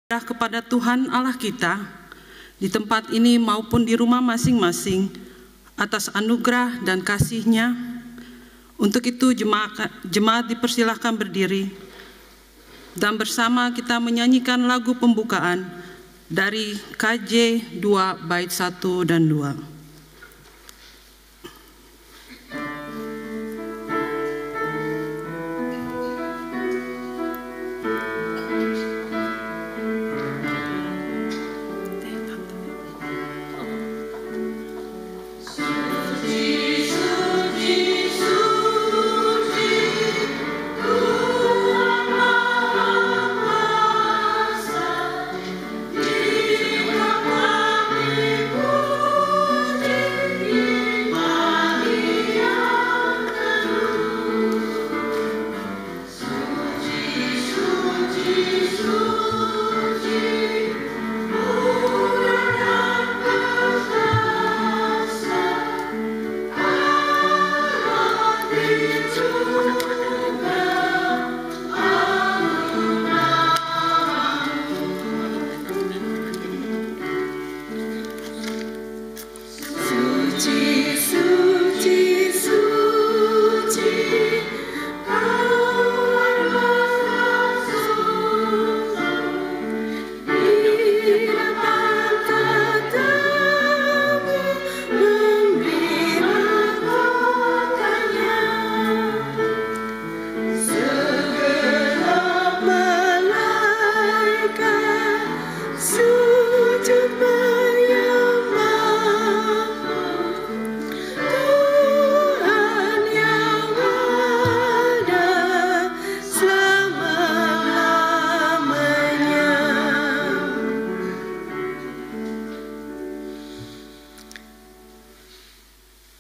kepada Tuhan Allah kita di tempat ini maupun di rumah masing-masing atas anugerah dan kasih-Nya. Untuk itu jemaat dipersilahkan berdiri dan bersama kita menyanyikan lagu pembukaan dari KJ 2 bait 1 dan 2.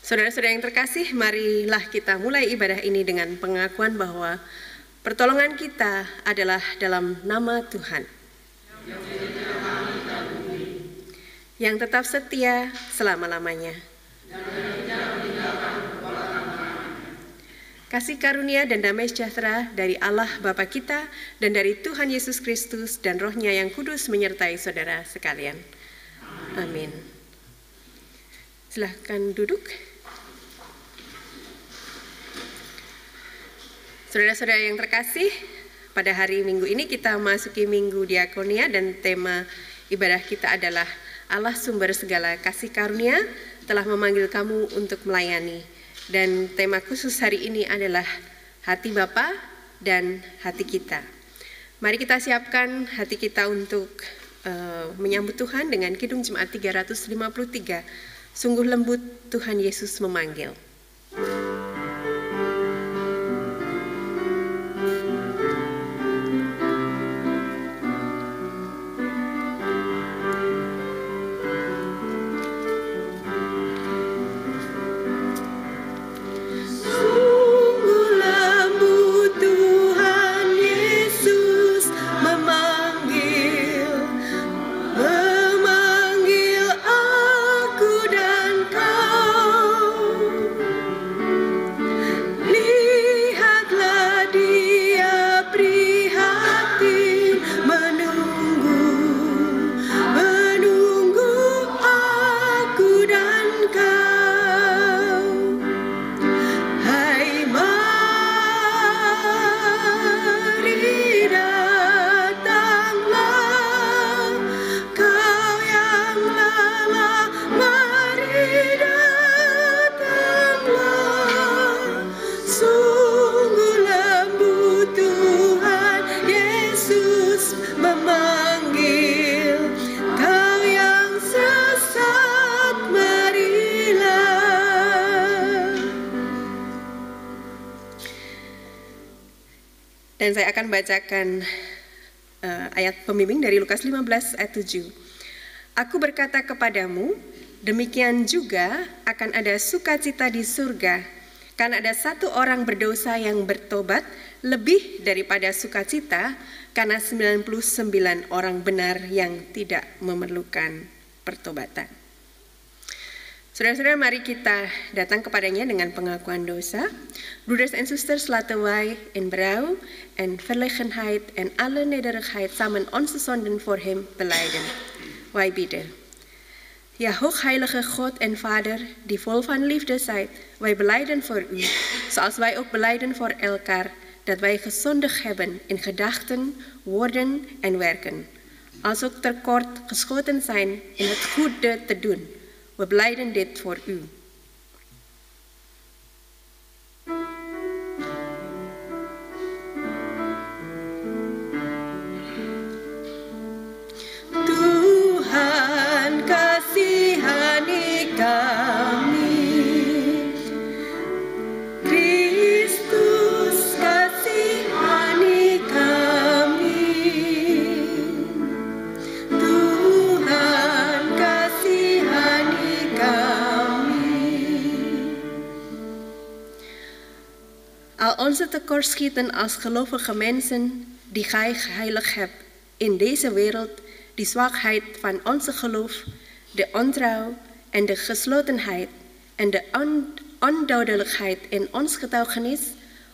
Saudara-saudara yang terkasih, marilah kita mulai ibadah ini dengan pengakuan bahwa pertolongan kita adalah dalam nama Tuhan, yang tetap setia selama-lamanya. Kasih karunia dan damai sejahtera dari Allah Bapa kita dan dari Tuhan Yesus Kristus dan Roh-Nya yang kudus menyertai saudara sekalian. Amin. Silahkan duduk. Saudara-saudara yang terkasih, pada hari Minggu ini kita masuki Minggu Diakonia dan tema ibadah kita adalah Allah sumber segala kasih karunia telah memanggil kamu untuk melayani. Dan tema khusus hari ini adalah hati Bapa dan hati kita. Mari kita siapkan hati kita untuk menyambut Tuhan dengan Kidung Jemaat 353. Sungguh lembut Tuhan Yesus memanggil. Dan saya akan bacakan ayat pembimbing dari Lukas 15 ayat 7. Aku berkata kepadamu, demikian juga akan ada sukacita di surga, karena ada satu orang berdosa yang bertobat, lebih daripada sukacita, karena 99 orang benar yang tidak memerlukan pertobatan. Saudara-saudara, mari kita datang kepadanya dengan pengakuan dosa. Broeders en zusters, laten wij in berouw en verlegenheid en alle nederigheid samen onze zonden voor hem belijden. Wij bidden. Ja, hoogheilige God en Vader, die vol van liefde zijt, wij belijden voor u, zoals wij ook belijden voor elkaar, dat wij gezondigd hebben in gedachten, woorden en werken, als ook tekort geschoten zijn in het goede te doen. We belijden dit voor u. Tuhan, kasihani kami. Kristus, kasihani kami. Tuhan, kasihani kami. Al onze tekortschieten als gelovige mensen die gij geheiligd hebt in deze wereld, die zwakheid van onze geloof, de ontrouw en de geslotenheid en de onduidelijkheid in ons getuigenis,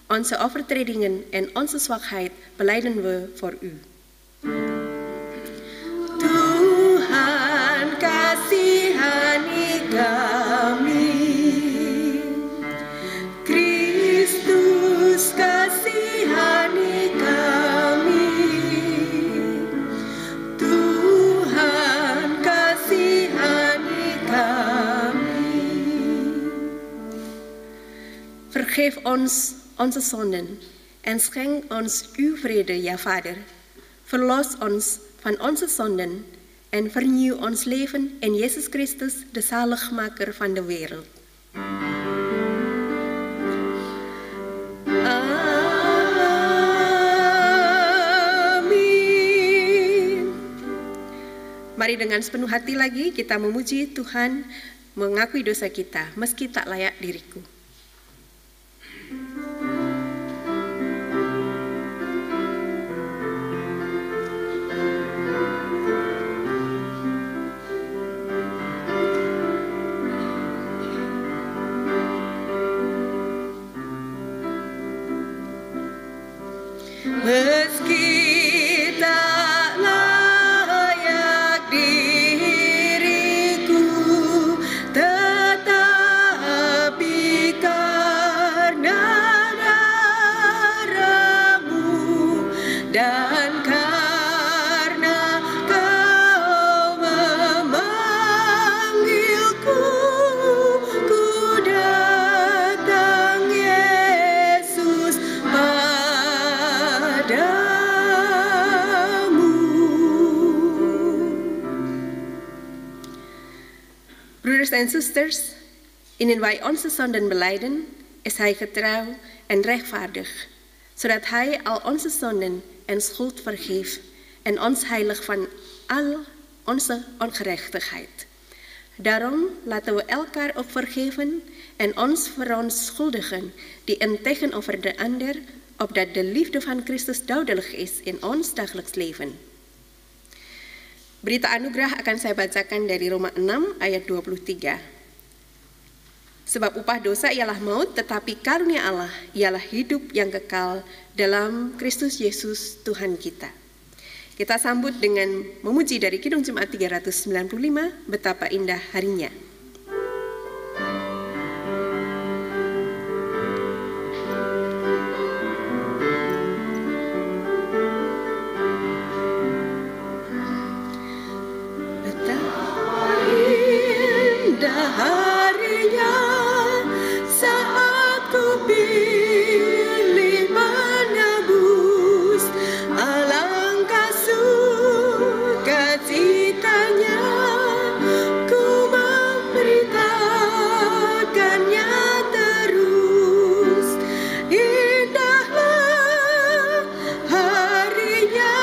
onze overtredingen en onze zwakheid belijden we voor u. Tuhan, kasihani kami. Kristus, kasihani kami. Tuhan, kasihani kami. Vergeef ons onze zonden en schenk ons uw vrede, ja Vader. Verlos ons van onze zonden en vernieuw ons leven in Jezus Christus, de zaligmaker van de wereld. Amin. Mari dengan sepenuh hati lagi kita memuji Tuhan, mengakui dosa kita, meski tak layak diriku. Meski tak layak diriku, tetapi karena darah-Mu dan karena Kau memanggilku, ku datang Yesus padamu. Broeders en zusters, indien wij onze zonden belijden, is Hij getrouw en rechtvaardig, zodat Hij al onze zonden en schuld vergeeft en ons heiligt van al onze ongerechtigheid. Daarom laten we elkaar ook vergeven en ons verontschuldigen die een tegenover de ander, opdat de liefde van Christus duidelijk is in ons dagelijks leven. Berita anugerah akan saya bacakan dari Roma 6 ayat 23. Sebab upah dosa ialah maut, tetapi karunia Allah ialah hidup yang kekal dalam Kristus Yesus Tuhan kita. Kita sambut dengan memuji dari Kidung Jemaat 395, betapa indah harinya. Harinya saat ku pilih menebus, alangkah sukacitanya ku memberitakannya terus. Indahlah harinya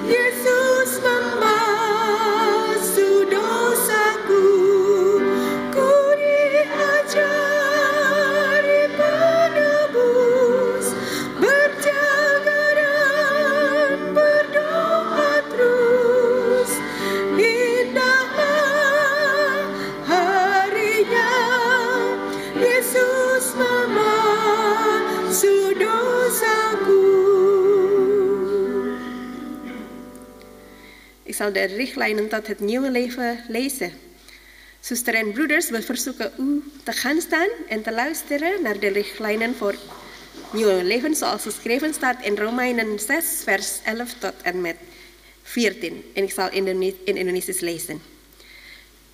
Yesus membasuh dosaku. Ku diajari Ik zal de richtlijnen tot het nieuwe leven lezen. Zuster en broeders, we verzoeken u te gaan staan en te luisteren naar de richtlijnen voor nieuwe leven, zoals geschreven staat in Romeinen 6, vers 11 tot en met 14. En ik zal in Indonesisch lezen.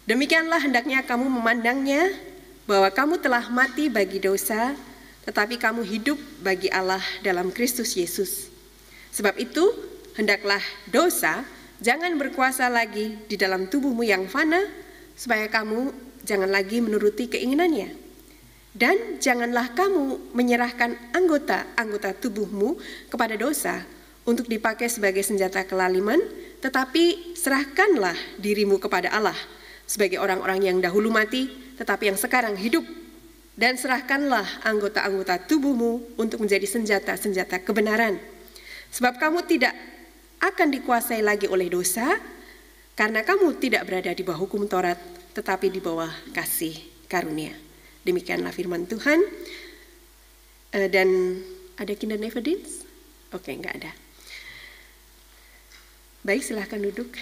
Demikianlah hendaknya kamu memandangnya, bahwa kamu telah mati bagi dosa, tetapi kamu hidup bagi Allah dalam Kristus Yesus. Sebab itu, hendaklah dosa jangan berkuasa lagi di dalam tubuhmu yang fana, supaya kamu jangan lagi menuruti keinginannya. Dan janganlah kamu menyerahkan anggota tubuhmu kepada dosa untuk dipakai sebagai senjata kelaliman, tetapi serahkanlah dirimu kepada Allah sebagai orang-orang yang dahulu mati, tetapi yang sekarang hidup. Dan serahkanlah anggota-anggota tubuhmu untuk menjadi senjata-senjata kebenaran. Sebab kamu tidak akan dikuasai lagi oleh dosa, karena kamu tidak berada di bawah hukum Taurat, tetapi di bawah kasih karunia. Demikianlah firman Tuhan. Dan ada Kindernevendienst? Oke, enggak ada. Baik, silahkan duduk.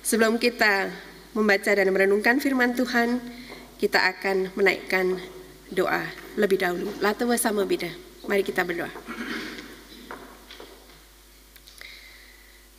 Sebelum kita membaca dan merenungkan firman Tuhan, kita akan menaikkan doa lebih dahulu. Lata bersama bida. Mari kita berdoa.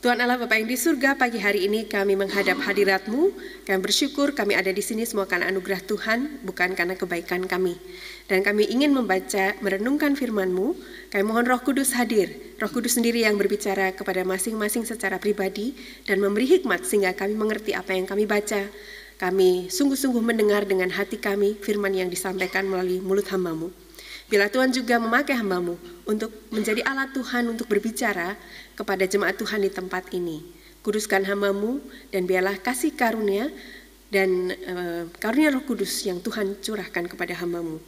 Tuhan Allah Bapa yang di surga, pagi hari ini kami menghadap hadirat-Mu. Kami bersyukur kami ada di sini semua karena anugerah Tuhan, bukan karena kebaikan kami. Dan kami ingin membaca, merenungkan firman-Mu. Kami mohon Roh Kudus hadir. Roh Kudus sendiri yang berbicara kepada masing-masing secara pribadi dan memberi hikmat sehingga kami mengerti apa yang kami baca. Kami sungguh-sungguh mendengar dengan hati kami firman yang disampaikan melalui mulut hamba-Mu. Bila Tuhan juga memakai hamba-Mu untuk menjadi alat Tuhan untuk berbicara kepada jemaat Tuhan di tempat ini. Kuduskan hamba-Mu dan biarlah kasih karunia dan karunia Roh Kudus yang Tuhan curahkan kepada hamba-Mu.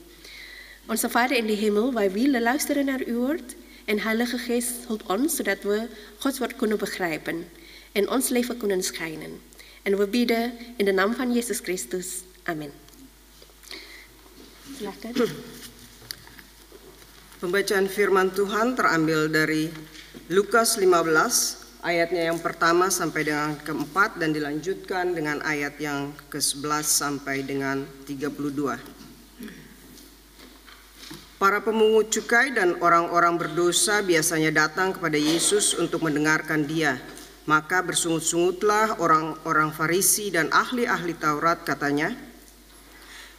Onze Vader in de hemel, wij willen luisteren naar uw woord en Heilige Geest helpt ons zodat we Gods woord kunnen begrijpen en ons leven kunnen schijnen. En we bidden in de naam van Jezus Christus. Amin. Silakan. Pembacaan firman Tuhan terambil dari Lukas 15, ayatnya yang pertama sampai dengan keempat dan dilanjutkan dengan ayat yang ke-11 sampai dengan 32. Para pemungut cukai dan orang-orang berdosa biasanya datang kepada Yesus untuk mendengarkan Dia. Maka bersungut-sungutlah orang-orang Farisi dan ahli-ahli Taurat, katanya.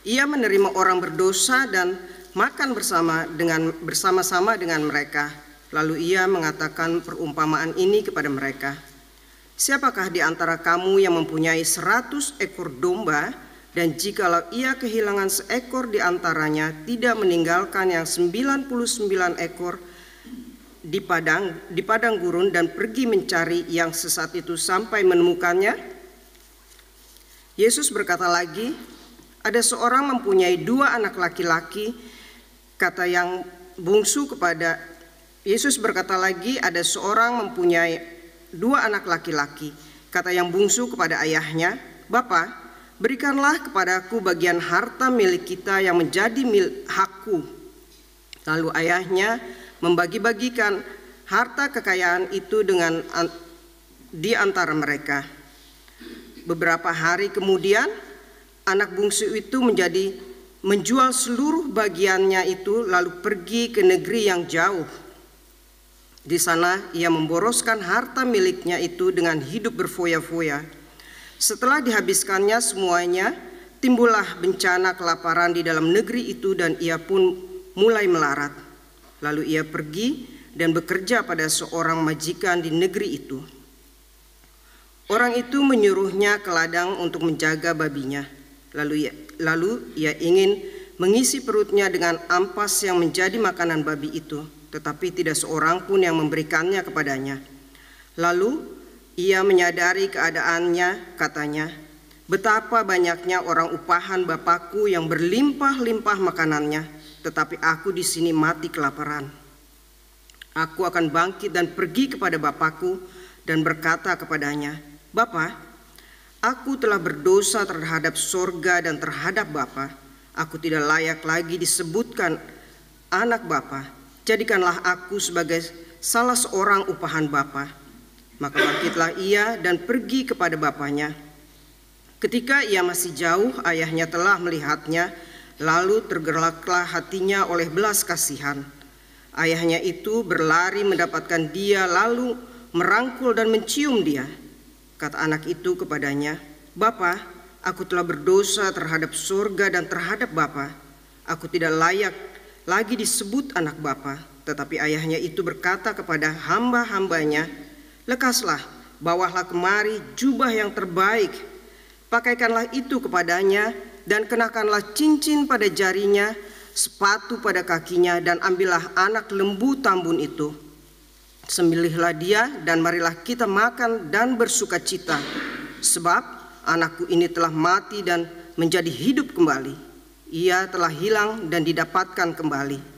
Ia menerima orang berdosa dan makan bersama-sama dengan mereka. Lalu ia mengatakan perumpamaan ini kepada mereka. Siapakah di antara kamu yang mempunyai 100 ekor domba, dan jikalau ia kehilangan seekor di antaranya, tidak meninggalkan yang 99 ekor di padang gurun dan pergi mencari yang sesat itu sampai menemukannya? Yesus berkata lagi, ada seorang mempunyai 2 anak laki-laki. Kata yang bungsu kepada Yesus berkata lagi, ada seorang mempunyai 2 anak laki-laki. Kata yang bungsu kepada ayahnya, Bapa, berikanlah kepadaku bagian harta milik kita yang menjadi hakku. Lalu ayahnya membagi-bagikan harta kekayaan itu di antara mereka. Beberapa hari kemudian, anak bungsu itu menjual seluruh bagiannya itu lalu pergi ke negeri yang jauh. Di sana ia memboroskan harta miliknya itu dengan hidup berfoya-foya. Setelah dihabiskannya semuanya, timbullah bencana kelaparan di dalam negeri itu dan ia pun mulai melarat. Lalu ia pergi dan bekerja pada seorang majikan di negeri itu. Orang itu menyuruhnya ke ladang untuk menjaga babinya. Lalu ia ingin mengisi perutnya dengan ampas yang menjadi makanan babi itu, tetapi tidak seorang pun yang memberikannya kepadanya. Lalu ia menyadari keadaannya, katanya, betapa banyaknya orang upahan Bapakku yang berlimpah-limpah makanannya, tetapi aku di sini mati kelaparan. Aku akan bangkit dan pergi kepada Bapakku dan berkata kepadanya, Bapa, aku telah berdosa terhadap sorga dan terhadap Bapa. Aku tidak layak lagi disebutkan anak Bapa. Jadikanlah aku sebagai salah seorang upahan bapa. Maka bangkitlah ia dan pergi kepada bapaknya. Ketika ia masih jauh, ayahnya telah melihatnya, lalu tergeraklah hatinya oleh belas kasihan. Ayahnya itu berlari mendapatkan dia, lalu merangkul dan mencium dia. Kata anak itu kepadanya, "Bapa, aku telah berdosa terhadap surga dan terhadap Bapa. Aku tidak layak lagi disebut anak Bapa." Tetapi ayahnya itu berkata kepada hamba-hambanya, "Lekaslah, bawalah kemari jubah yang terbaik, pakaikanlah itu kepadanya, dan kenakanlah cincin pada jarinya, sepatu pada kakinya, dan ambillah anak lembu tambun itu. Sembelihlah dia, dan marilah kita makan dan bersuka cita, sebab anakku ini telah mati dan menjadi hidup kembali. Ia telah hilang dan didapatkan kembali."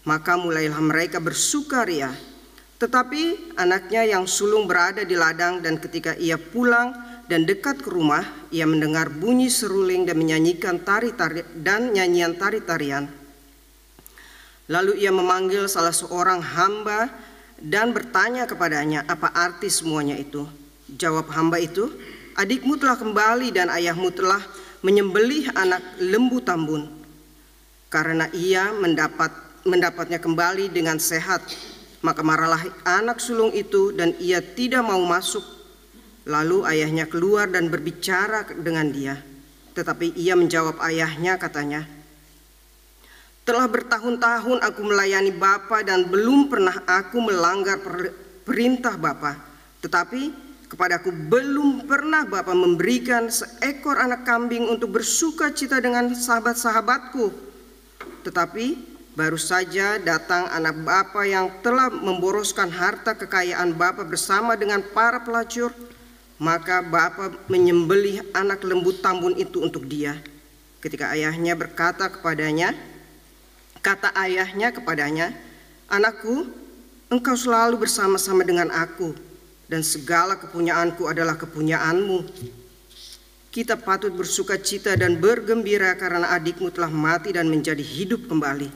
Maka mulailah mereka bersukaria. Tetapi anaknya yang sulung berada di ladang, dan ketika ia pulang dan dekat ke rumah, ia mendengar bunyi seruling dan menyanyikan nyanyian tari-tarian. Lalu ia memanggil salah seorang hamba dan bertanya kepadanya, "Apa arti semuanya itu?" Jawab hamba itu, "Adikmu telah kembali dan ayahmu telah menyembelih anak lembu tambun. Karena ia mendapatnya kembali dengan sehat, maka marahlah anak sulung itu dan ia tidak mau masuk. Lalu ayahnya keluar dan berbicara dengan dia. Tetapi ia menjawab ayahnya, katanya, 'Telah bertahun-tahun aku melayani Bapa dan belum pernah aku melanggar perintah Bapa. Tetapi kepadaku belum pernah Bapa memberikan seekor anak kambing untuk bersuka cita dengan sahabat-sahabatku. Tetapi baru saja datang anak Bapa yang telah memboroskan harta kekayaan Bapa bersama dengan para pelacur. Maka Bapa menyembelih anak lembu tambun itu untuk dia.' Ketika ayahnya berkata kepadanya, kata ayahnya kepadanya, 'Anakku, engkau selalu bersama-sama dengan aku, dan segala kepunyaanku adalah kepunyaanmu. Kita patut bersuka cita dan bergembira karena adikmu telah mati dan menjadi hidup kembali.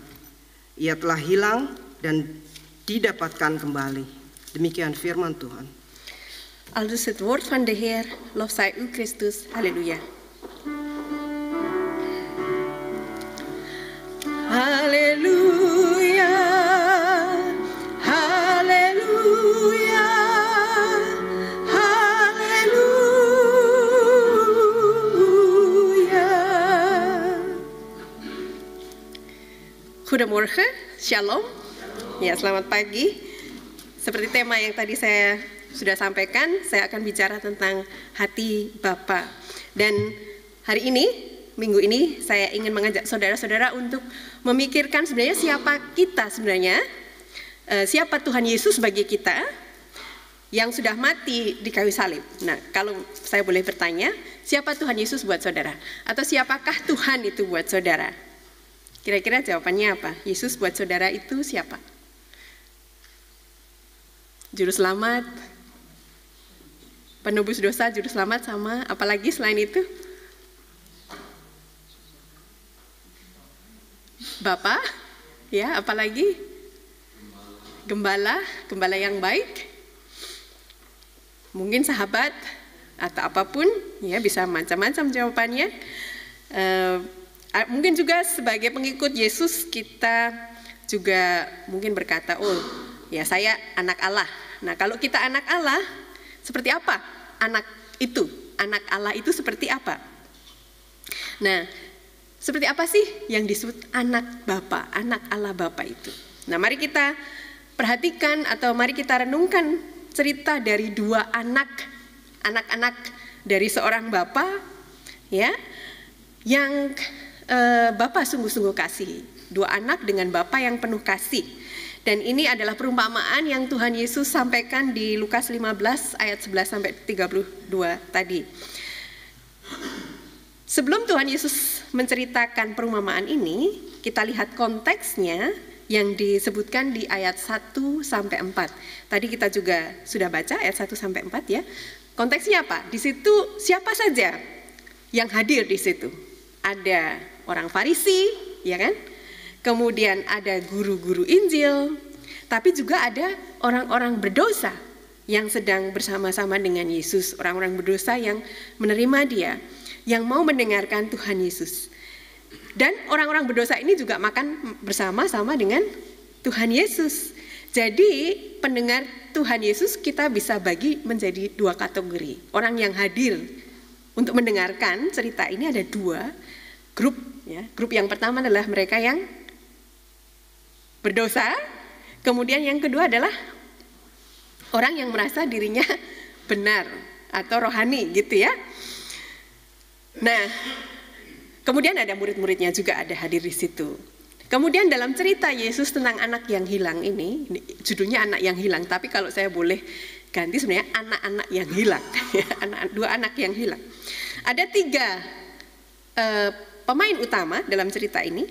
Ia telah hilang dan didapatkan kembali.' Demikian firman Tuhan. Aldus het woord van de Heer, lof zij u Christus, halleluja. Halleluja, halleluja, halleluja. Goedemorgen, shalom. Ya, selamat pagi. Seperti tema yang tadi saya sudah sampaikan, saya akan bicara tentang hati Bapa. Dan hari ini, minggu ini, saya ingin mengajak saudara-saudara untuk memikirkan sebenarnya siapa kita sebenarnya, siapa Tuhan Yesus bagi kita yang sudah mati di kayu salib. Nah, kalau saya boleh bertanya, siapa Tuhan Yesus buat saudara? Atau siapakah Tuhan itu buat saudara? Kira-kira jawabannya apa? Yesus buat saudara itu siapa? Juru selamat, penebus dosa, juru selamat, sama apalagi selain itu? Bapa, ya, apalagi? Gembala, gembala yang baik. Mungkin sahabat atau apapun, ya, bisa macam-macam jawabannya. Mungkin juga sebagai pengikut Yesus kita juga mungkin berkata, "Oh, ya, saya anak Allah." Nah, kalau kita anak Allah, seperti apa anak itu? Anak Allah itu seperti apa? Nah, seperti apa sih yang disebut anak Bapa, anak Allah Bapa itu? Nah, mari kita perhatikan atau mari kita renungkan cerita dari dua anak-anak dari seorang Bapa, ya, yang Bapa sungguh-sungguh kasih. Dua anak dengan Bapa yang penuh kasih. Dan ini adalah perumpamaan yang Tuhan Yesus sampaikan di Lukas 15 ayat 11 sampai 32 tadi. Sebelum Tuhan Yesus menceritakan perumpamaan ini, kita lihat konteksnya yang disebutkan di ayat 1 sampai 4. Tadi kita juga sudah baca ayat 1 sampai 4 ya. Konteksnya apa? Di situ siapa saja yang hadir di situ? Ada orang Farisi, ya kan? Kemudian ada guru-guru Injil, tapi juga ada orang-orang berdosa yang sedang bersama-sama dengan Yesus, orang-orang berdosa yang menerima Dia, yang mau mendengarkan Tuhan Yesus. Dan orang-orang berdosa ini juga makan bersama-sama dengan Tuhan Yesus. Jadi pendengar Tuhan Yesus kita bisa bagi menjadi dua kategori. Orang yang hadir untuk mendengarkan cerita ini ada dua grup. Ya. Grup yang pertama adalah mereka yang berdosa. Kemudian yang kedua adalah orang yang merasa dirinya benar atau rohani gitu ya. Nah, kemudian ada murid-muridnya juga ada hadir di situ. Kemudian dalam cerita Yesus tentang anak yang hilang ini judulnya anak yang hilang, tapi kalau saya boleh ganti sebenarnya anak-anak yang hilang, dua anak yang hilang. Ada tiga pemain utama dalam cerita ini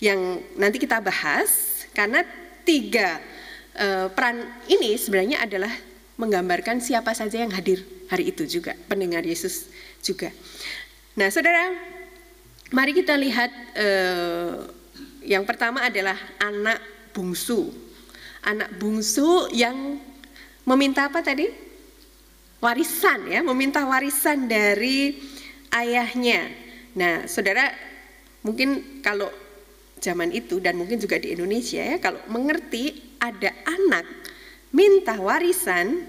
yang nanti kita bahas, karena tiga peran ini sebenarnya adalah menggambarkan siapa saja yang hadir hari itu juga, pendengar Yesus juga. Nah saudara, mari kita lihat yang pertama adalah anak bungsu. Anak bungsu yang meminta apa tadi? Warisan ya, meminta warisan dari ayahnya. Nah, saudara, mungkin kalau zaman itu dan mungkin juga di Indonesia ya, kalau mengerti ada anak minta warisan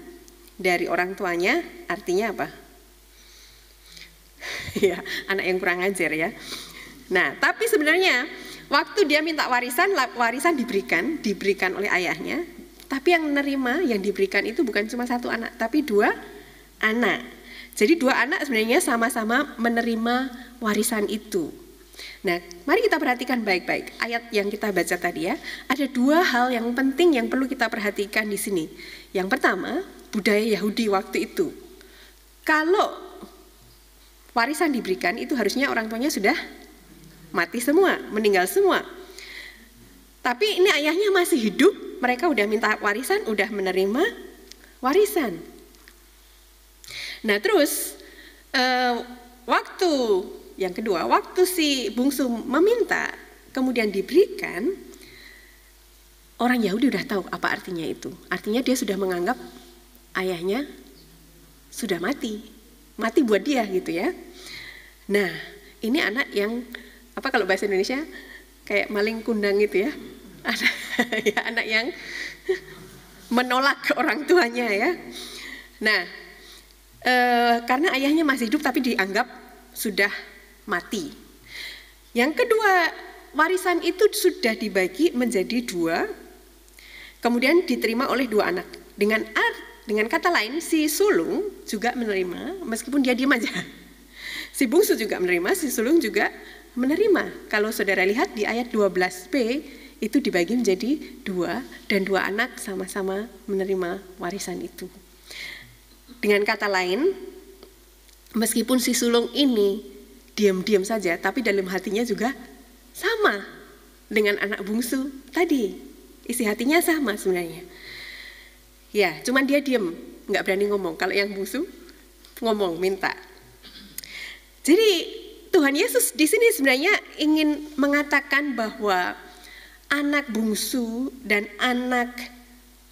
dari orang tuanya, artinya apa? Ya, anak yang kurang ajar ya. Nah, tapi sebenarnya waktu dia minta warisan diberikan oleh ayahnya, tapi yang menerima, yang diberikan itu bukan cuma satu anak, tapi dua anak. Jadi dua anak sebenarnya sama-sama menerima warisan itu. Nah, mari kita perhatikan baik-baik ayat yang kita baca tadi ya. Ada dua hal yang penting yang perlu kita perhatikan di sini. Yang pertama, budaya Yahudi waktu itu. Kalau warisan diberikan itu harusnya orang tuanya sudah mati semua, meninggal semua. Tapi ini ayahnya masih hidup, mereka udah minta warisan, udah menerima warisan. Nah terus waktu yang kedua, waktu si bungsu meminta, kemudian diberikan, orang Yahudi udah tahu apa artinya itu. Artinya dia sudah menganggap ayahnya sudah mati, mati buat dia gitu ya. Nah ini anak yang apa kalau bahasa Indonesia kayak maling kundang gitu ya, anak yang menolak orang tuanya ya. Nah, karena ayahnya masih hidup tapi dianggap sudah mati. Yang kedua, warisan itu sudah dibagi menjadi dua, kemudian diterima oleh dua anak. Dengan kata lain, si sulung juga menerima meskipun dia diam aja. Si bungsu juga menerima, si sulung juga menerima. Kalau saudara lihat di ayat 12b itu dibagi menjadi dua dan dua anak sama-sama menerima warisan itu. Dengan kata lain, meskipun si sulung ini diam-diam saja, tapi dalam hatinya juga sama dengan anak bungsu tadi. Isi hatinya sama sebenarnya. Ya, cuman dia diam, nggak berani ngomong. Kalau yang bungsu ngomong, minta. Jadi Tuhan Yesus di sini sebenarnya ingin mengatakan bahwa anak bungsu dan anak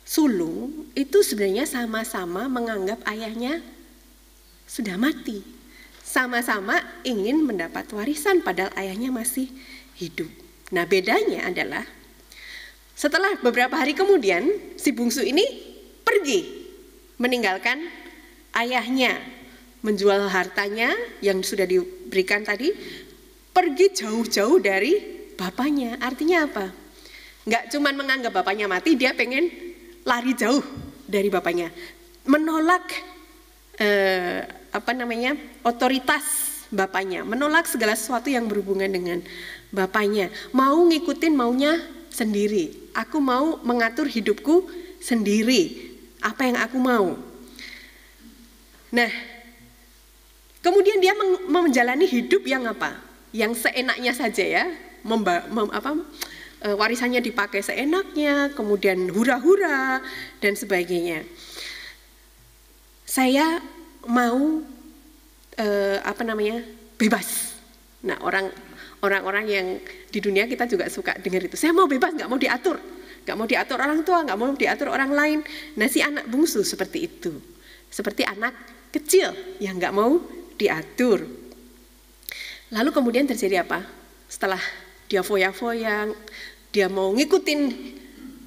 sulung itu sebenarnya sama-sama menganggap ayahnya sudah mati. Sama-sama ingin mendapat warisan padahal ayahnya masih hidup. Nah bedanya adalah setelah beberapa hari kemudian si bungsu ini pergi meninggalkan ayahnya, menjual hartanya yang sudah diberikan tadi, pergi jauh-jauh dari bapaknya. Artinya apa? Nggak cuma menganggap bapaknya mati, dia pengen lari jauh dari bapaknya, menolak otoritas bapaknya, menolak segala sesuatu yang berhubungan dengan bapaknya, mau ngikutin maunya sendiri. Aku mau mengatur hidupku sendiri, apa yang aku mau. Nah, kemudian dia menjalani hidup yang apa? Yang seenaknya saja ya, warisannya dipakai seenaknya, kemudian hura-hura dan sebagainya. Saya mau bebas. Nah, orang-orang yang di dunia kita juga suka dengar itu. Saya mau bebas, nggak mau diatur. nggak mau diatur orang tua, nggak mau diatur orang lain. Nah, si anak bungsu seperti itu, seperti anak kecil yang nggak mau diatur. Lalu kemudian terjadi apa? Setelah dia foya-foya, dia mau ngikutin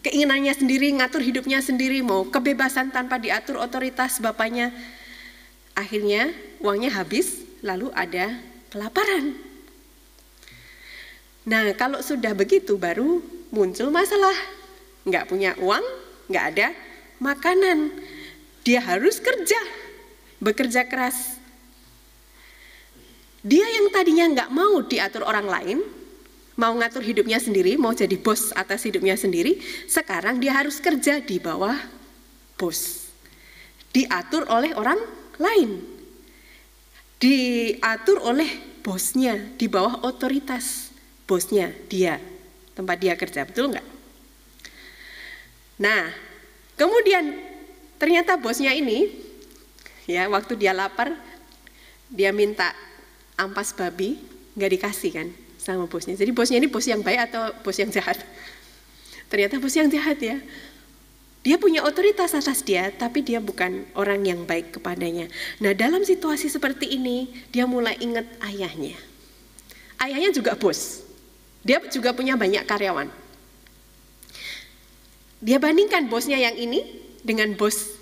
keinginannya sendiri, ngatur hidupnya sendiri, mau kebebasan tanpa diatur otoritas bapaknya. Akhirnya uangnya habis, lalu ada kelaparan. Nah, kalau sudah begitu baru muncul masalah. Nggak punya uang, nggak ada makanan. Dia harus kerja, bekerja keras. Dia yang tadinya nggak mau diatur orang lain, mau ngatur hidupnya sendiri, mau jadi bos atas hidupnya sendiri, sekarang dia harus kerja di bawah bos. Diatur oleh orang lain. Diatur oleh bosnya, di bawah otoritas bosnya, dia, tempat dia kerja, betul nggak? Nah, kemudian ternyata bosnya ini, ya waktu dia lapar, dia minta ampas babi, nggak dikasih kan sama bosnya. Jadi bosnya ini bos yang baik atau bos yang jahat? Ternyata bos yang jahat ya. Dia punya otoritas atas dia, tapi dia bukan orang yang baik kepadanya. Nah, dalam situasi seperti ini, dia mulai ingat ayahnya. Ayahnya juga bos. Dia juga punya banyak karyawan. Dia bandingkan bosnya yang ini dengan bos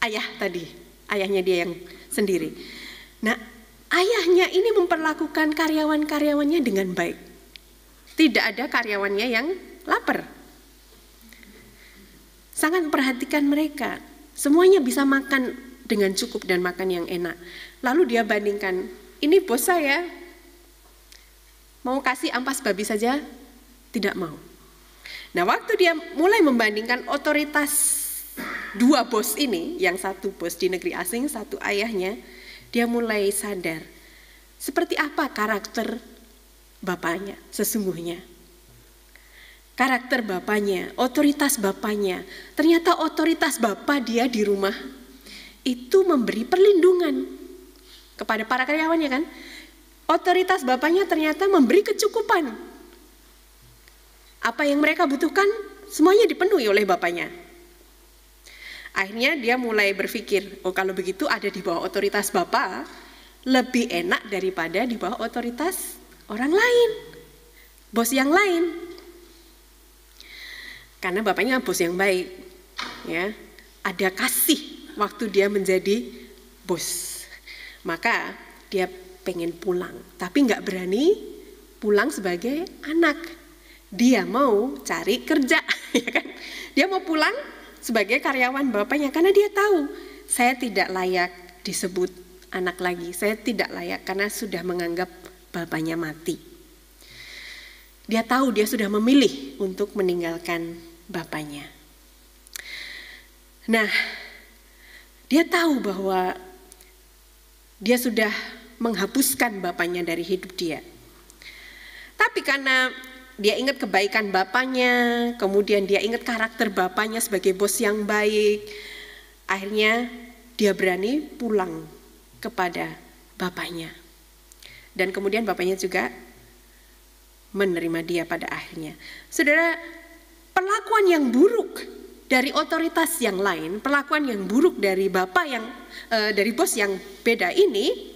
ayah tadi. Ayahnya dia yang sendiri. Nah, ayahnya ini memperlakukan karyawan-karyawannya dengan baik. Tidak ada karyawannya yang lapar. Sangat memperhatikan mereka. Semuanya bisa makan dengan cukup dan makan yang enak. Lalu dia bandingkan, ini bos saya, mau kasih ampas babi saja, tidak mau. Nah, waktu dia mulai membandingkan otoritas dua bos ini, yang satu bos di negeri asing, satu ayahnya, dia mulai sadar seperti apa karakter bapaknya sesungguhnya. Karakter bapaknya, otoritas bapaknya. Ternyata otoritas bapak dia di rumah itu memberi perlindungan kepada para karyawannya kan. Otoritas bapaknya ternyata memberi kecukupan. Apa yang mereka butuhkan semuanya dipenuhi oleh bapaknya. Akhirnya dia mulai berpikir, oh kalau begitu ada di bawah otoritas bapak, lebih enak daripada di bawah otoritas orang lain, bos yang lain. Karena bapaknya bos yang baik, ya, ada kasih waktu dia menjadi bos. Maka dia pengen pulang, tapi nggak berani pulang sebagai anak. Dia mau cari kerja, ya kan? Dia mau pulang sebagai karyawan bapaknya karena dia tahu saya tidak layak disebut anak lagi. Saya tidak layak karena sudah menganggap bapaknya mati. Dia tahu dia sudah memilih untuk meninggalkan bapaknya. Nah, dia tahu bahwa dia sudah menghapuskan bapaknya dari hidup dia. Tapi karena dia ingat kebaikan bapaknya, kemudian dia ingat karakter bapaknya sebagai bos yang baik, akhirnya dia berani pulang kepada bapaknya. Dan kemudian bapaknya juga menerima dia pada akhirnya. Saudara, perlakuan yang buruk dari otoritas yang lain, perlakuan yang buruk dari bapak yang dari bos yang beda ini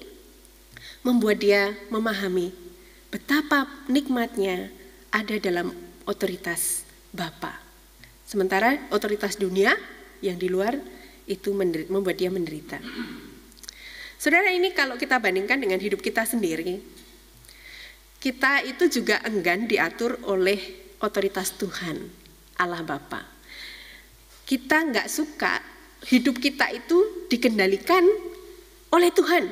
membuat dia memahami betapa nikmatnya ada dalam otoritas Bapa. Sementara otoritas dunia yang di luar itu membuat dia menderita. Saudara, ini kalau kita bandingkan dengan hidup kita sendiri, kita itu juga enggan diatur oleh otoritas Tuhan, Allah Bapa. Kita nggak suka hidup kita itu dikendalikan oleh Tuhan,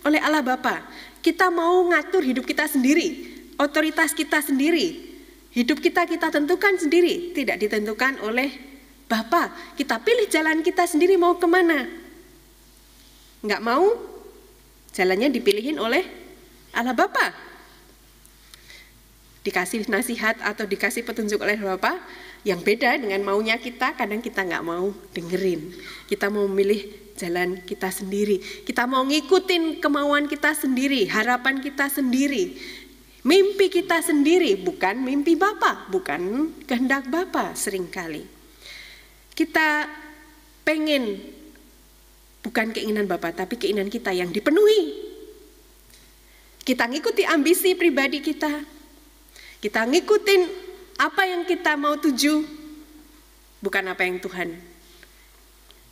oleh Allah Bapa. Kita mau ngatur hidup kita sendiri, otoritas kita sendiri. Hidup kita tentukan sendiri, tidak ditentukan oleh Bapa. Kita pilih jalan kita sendiri mau kemana. Nggak mau, jalannya dipilihin oleh Allah Bapa. Dikasih nasihat atau dikasih petunjuk oleh Bapa yang beda dengan maunya kita, kadang kita nggak mau dengerin. Kita mau memilih jalan kita sendiri. Kita mau ngikutin kemauan kita sendiri, harapan kita sendiri. Mimpi kita sendiri, bukan mimpi Bapa, bukan kehendak Bapa seringkali. Kita pengen, bukan keinginan Bapa, tapi keinginan kita yang dipenuhi. Kita ngikuti ambisi pribadi kita. Kita ngikutin apa yang kita mau tuju, bukan apa yang Tuhan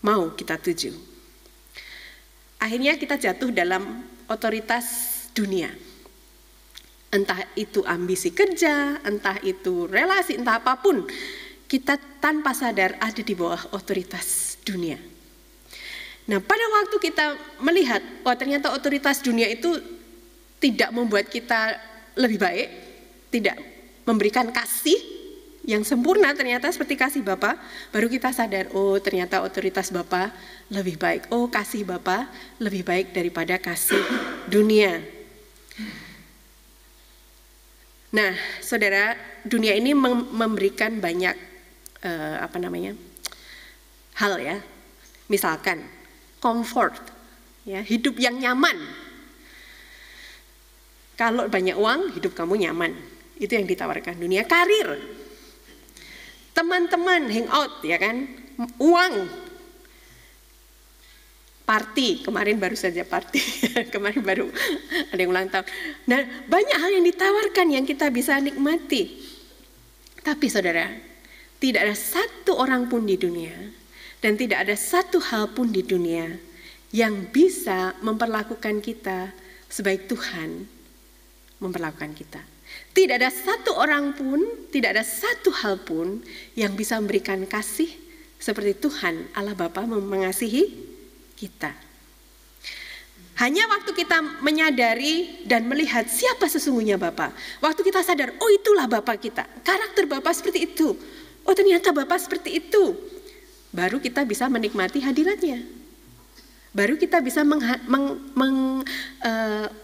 mau kita tuju. Akhirnya kita jatuh dalam otoritas dunia. Entah itu ambisi kerja, entah itu relasi, entah apapun. Kita tanpa sadar ada di bawah otoritas dunia. Nah, pada waktu kita melihat, ternyata otoritas dunia itu tidak membuat kita lebih baik, tidak memberikan kasih yang sempurna ternyata seperti kasih Bapa, baru kita sadar, ternyata otoritas Bapa lebih baik. Kasih Bapa lebih baik daripada kasih dunia. Nah, saudara, dunia ini memberikan banyak hal ya. Misalkan comfort, ya, hidup yang nyaman. Kalau banyak uang, hidup kamu nyaman. Itu yang ditawarkan dunia. Karir, teman-teman, hangout, ya kan, uang, party, kemarin baru saja party, kemarin baru ada yang ulang tahun. Nah, banyak hal yang ditawarkan yang kita bisa nikmati. Tapi saudara, tidak ada satu orang pun di dunia dan tidak ada satu hal pun di dunia yang bisa memperlakukan kita sebaik Tuhan memperlakukan kita. Tidak ada satu orang pun, tidak ada satu hal pun yang bisa memberikan kasih seperti Tuhan Allah Bapa mengasihi kita. Hanya waktu kita menyadari dan melihat siapa sesungguhnya Bapa, waktu kita sadar, itulah Bapa kita, karakter Bapa seperti itu, ternyata Bapa seperti itu, baru kita bisa menikmati hadiratnya, baru kita bisa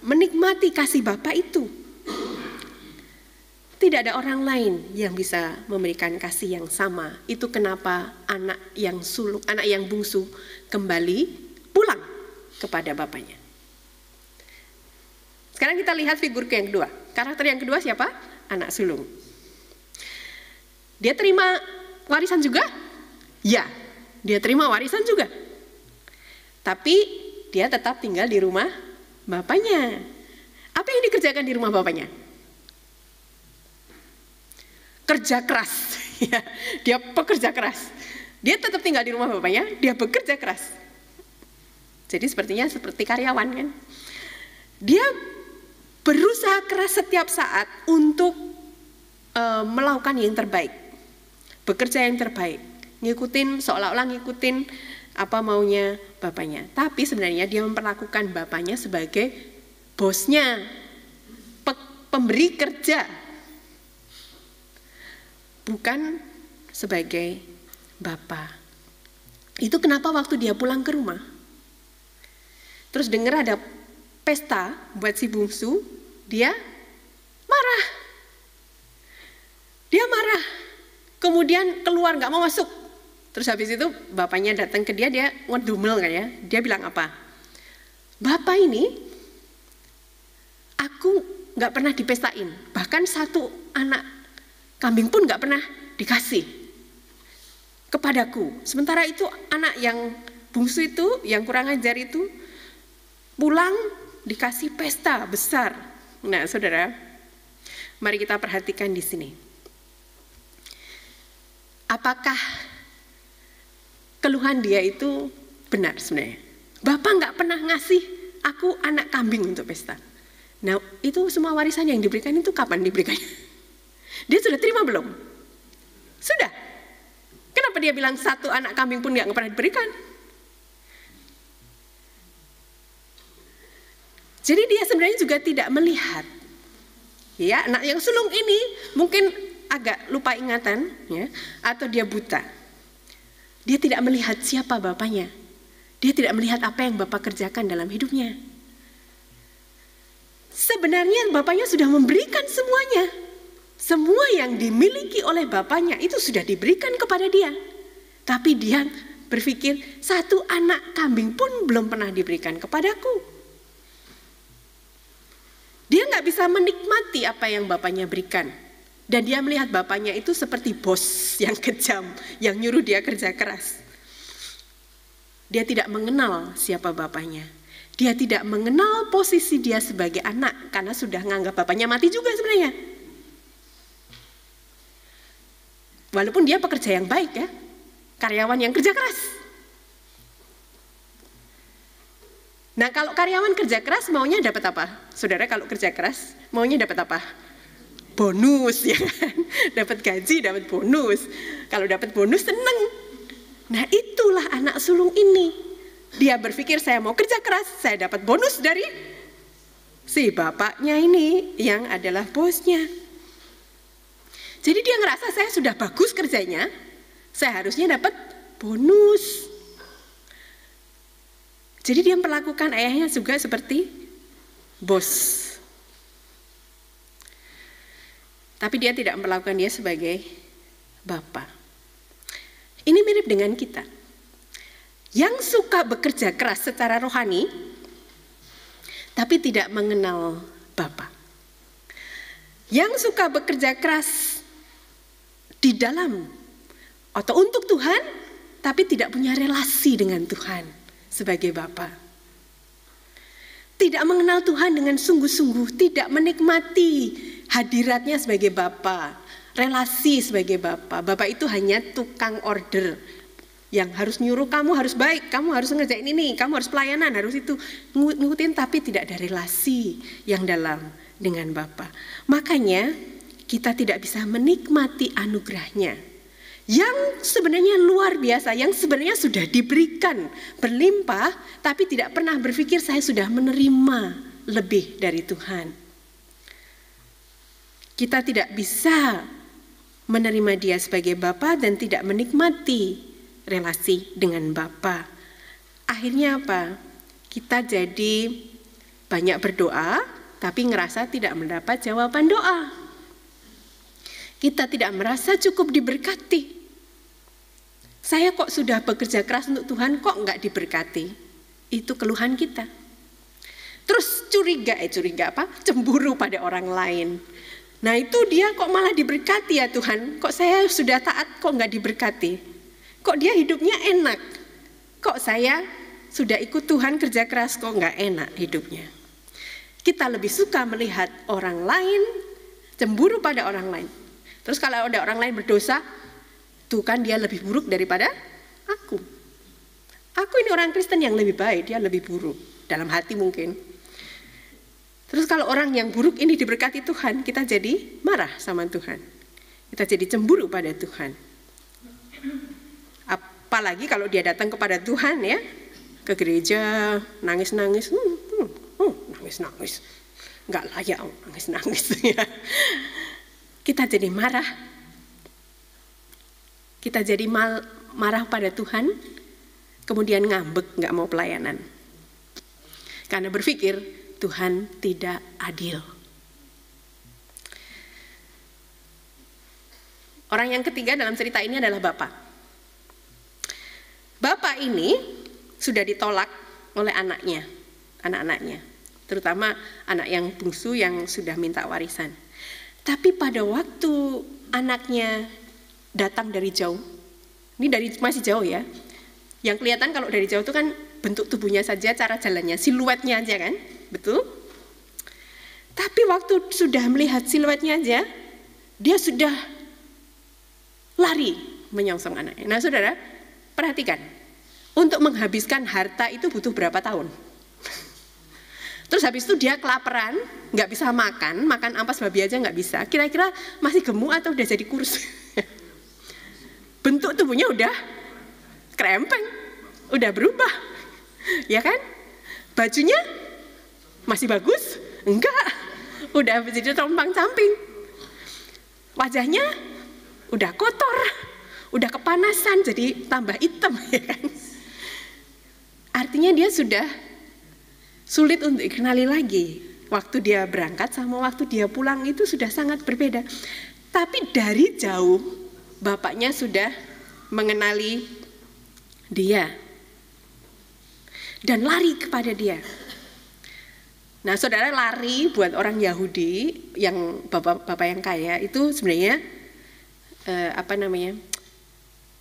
menikmati kasih Bapa itu. Tidak ada orang lain yang bisa memberikan kasih yang sama. Itu kenapa anak yang bungsu kembali pulang kepada bapaknya. Sekarang kita lihat figur yang kedua. Karakter yang kedua siapa? Anak sulung. Dia terima warisan juga? Ya, dia terima warisan juga. Tapi dia tetap tinggal di rumah bapaknya. Apa yang dikerjakan di rumah bapaknya? Kerja keras, ya, dia pekerja keras. Dia tetap tinggal di rumah bapaknya, dia bekerja keras. Jadi sepertinya seperti karyawan kan. Dia berusaha keras setiap saat untuk melakukan yang terbaik, bekerja yang terbaik, seolah-olah ngikutin apa maunya bapaknya. Tapi sebenarnya dia memperlakukan bapaknya sebagai bosnya, pemberi kerja, bukan sebagai bapa. Itu kenapa waktu dia pulang ke rumah, terus dengar ada pesta buat si bungsu, dia marah. Kemudian keluar, nggak mau masuk. Terus habis itu bapaknya datang ke dia ngedumel kan ya. Dia bilang apa? Bapak ini, aku nggak pernah dipestain. Bahkan satu anak kambing pun nggak pernah dikasih kepadaku. Sementara itu anak yang bungsu itu, yang kurang ajar itu, pulang dikasih pesta besar. Nah, saudara, mari kita perhatikan di sini. Apakah keluhan dia itu benar sebenarnya? Bapak nggak pernah ngasih aku anak kambing untuk pesta. Nah, itu semua warisan yang diberikan itu kapan diberikannya? Dia sudah terima belum? Sudah. Kenapa dia bilang satu anak kambing pun nggak pernah diberikan? Jadi dia sebenarnya juga tidak melihat. Ya, anak yang sulung ini mungkin agak lupa ingatan, ya, atau dia buta. Dia tidak melihat siapa bapaknya. Dia tidak melihat apa yang bapak kerjakan dalam hidupnya. Sebenarnya bapaknya sudah memberikan semuanya. Semua yang dimiliki oleh bapaknya itu sudah diberikan kepada dia. Tapi dia berpikir, satu anak kambing pun belum pernah diberikan kepadaku. Dia nggak bisa menikmati apa yang bapaknya berikan. Dan dia melihat bapaknya itu seperti bos yang kejam, yang nyuruh dia kerja keras. Dia tidak mengenal siapa bapaknya. Dia tidak mengenal posisi dia sebagai anak, karena sudah menganggap bapaknya mati juga sebenarnya. Walaupun dia pekerja yang baik ya, karyawan yang kerja keras. Nah, kalau karyawan kerja keras maunya dapat apa? Saudara kalau kerja keras maunya dapat apa? Bonus ya kan? Dapat gaji, dapat bonus. Kalau dapat bonus seneng. Nah, itulah anak sulung ini. Dia berpikir saya mau kerja keras, saya dapat bonus dari si bapaknya ini yang adalah bosnya. Jadi dia ngerasa saya sudah bagus kerjanya, saya harusnya dapat bonus. Jadi dia memperlakukan ayahnya juga seperti bos. Tapi dia tidak memperlakukan dia sebagai bapak. Ini mirip dengan kita. Yang suka bekerja keras secara rohani, tapi tidak mengenal bapak. Yang suka bekerja keras di dalam atau untuk Tuhan, tapi tidak punya relasi dengan Tuhan sebagai Bapa. Tidak mengenal Tuhan dengan sungguh-sungguh, tidak menikmati hadiratnya sebagai Bapa, relasi sebagai Bapa. Bapa itu hanya tukang order yang harus nyuruh kamu harus baik, kamu harus ngerjain ini, kamu harus pelayanan, harus itu, ngikutin, tapi tidak ada relasi yang dalam dengan Bapa. Makanya kita tidak bisa menikmati anugerahnya yang sebenarnya luar biasa, yang sebenarnya sudah diberikan berlimpah, tapi tidak pernah berpikir saya sudah menerima lebih dari Tuhan. Kita tidak bisa menerima dia sebagai Bapa dan tidak menikmati relasi dengan Bapa. Akhirnya apa? Kita jadi banyak berdoa, tapi ngerasa tidak mendapat jawaban doa. Kita tidak merasa cukup diberkati. Saya kok sudah bekerja keras untuk Tuhan, kok enggak diberkati? Itu keluhan kita. Terus curiga apa? Cemburu pada orang lain. Nah itu dia kok malah diberkati ya Tuhan, kok saya sudah taat kok enggak diberkati? Kok dia hidupnya enak? Kok saya sudah ikut Tuhan kerja keras kok enggak enak hidupnya? Kita lebih suka melihat orang lain, cemburu pada orang lain. Terus kalau ada orang lain berdosa, tuh kan dia lebih buruk daripada aku. Aku ini orang Kristen yang lebih baik, dia lebih buruk. Dalam hati mungkin. Terus kalau orang yang buruk ini diberkati Tuhan, kita jadi marah sama Tuhan. Kita jadi cemburu pada Tuhan. Apalagi kalau dia datang kepada Tuhan ya, ke gereja, nangis-nangis. Nangis-nangis. Enggak layak nangis-nangis ya. Kita jadi marah. Kita jadi marah pada Tuhan, kemudian ngambek, nggak mau pelayanan. Karena berpikir Tuhan tidak adil. Orang yang ketiga dalam cerita ini adalah Bapak. Bapak ini sudah ditolak oleh anak-anaknya, terutama anak yang bungsu yang sudah minta warisan. Tapi pada waktu anaknya datang dari jauh, ini masih jauh ya. Yang kelihatan kalau dari jauh itu kan bentuk tubuhnya saja, cara jalannya, siluetnya aja kan, betul? Tapi waktu sudah melihat siluetnya aja, dia sudah lari menyongsong anaknya. Nah saudara, perhatikan, untuk menghabiskan harta itu butuh berapa tahun? Terus habis itu dia kelaparan, nggak bisa makan ampas babi aja nggak bisa. Kira-kira masih gemuk atau udah jadi kurus? Bentuk tubuhnya udah krempeng, udah berubah, ya kan? Bajunya masih bagus? Enggak, udah jadi compang-camping. Wajahnya udah kotor, udah kepanasan, jadi tambah hitam, ya kan? Artinya dia sudah sulit untuk dikenali lagi. Waktu dia berangkat sama waktu dia pulang itu sudah sangat berbeda. Tapi dari jauh bapaknya sudah mengenali dia dan lari kepada dia. Nah, saudara, lari buat orang Yahudi yang bapak yang kaya itu sebenarnya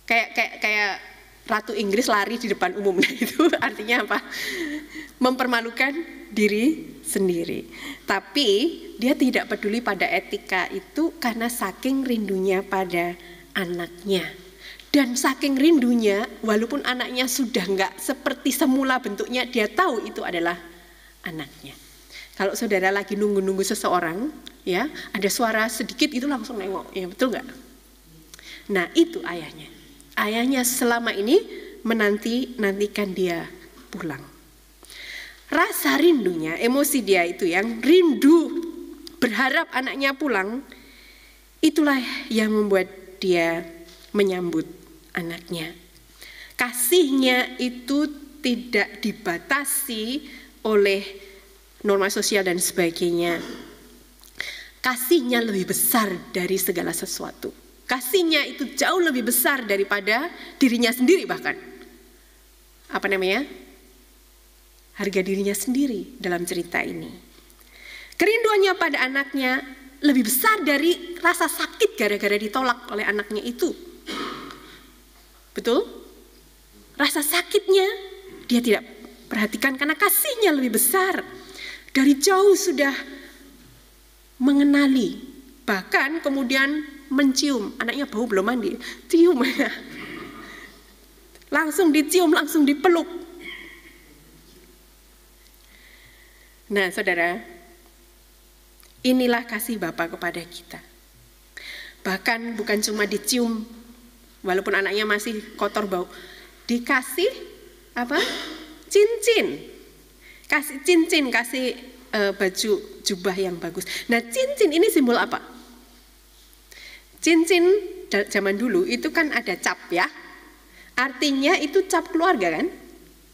kayak Ratu Inggris lari di depan umum. Nah, itu artinya apa? Mempermalukan diri sendiri. Tapi dia tidak peduli pada etika itu karena saking rindunya pada anaknya. Dan saking rindunya, walaupun anaknya sudah enggak seperti semula bentuknya, dia tahu itu adalah anaknya. Kalau saudara lagi nunggu-nunggu seseorang, ya, ada suara sedikit itu langsung nengok, ya betul enggak? Nah, itu ayahnya. Ayahnya selama ini menantikan dia pulang. Rasa rindunya, emosi dia itu yang rindu, berharap anaknya pulang, itulah yang membuat dia menyambut anaknya. Kasihnya itu tidak dibatasi oleh norma sosial dan sebagainya. Kasihnya lebih besar dari segala sesuatu. Kasihnya itu jauh lebih besar daripada dirinya sendiri bahkan. Harga dirinya sendiri dalam cerita ini. Kerinduannya pada anaknya lebih besar dari rasa sakit gara-gara ditolak oleh anaknya itu. Betul? Rasa sakitnya dia tidak perhatikan karena kasihnya lebih besar. Dari jauh sudah mengenali, bahkan kemudian mencium. Anaknya bau belum mandi, cium ya. Langsung dicium, langsung dipeluk. Nah, saudara, inilah kasih Bapa kepada kita. Bahkan bukan cuma dicium, walaupun anaknya masih kotor bau, dikasih apa? Cincin. Kasih cincin, kasih baju jubah yang bagus. Nah, cincin ini simbol apa? Cincin zaman dulu itu kan ada cap ya. Artinya itu cap keluarga kan?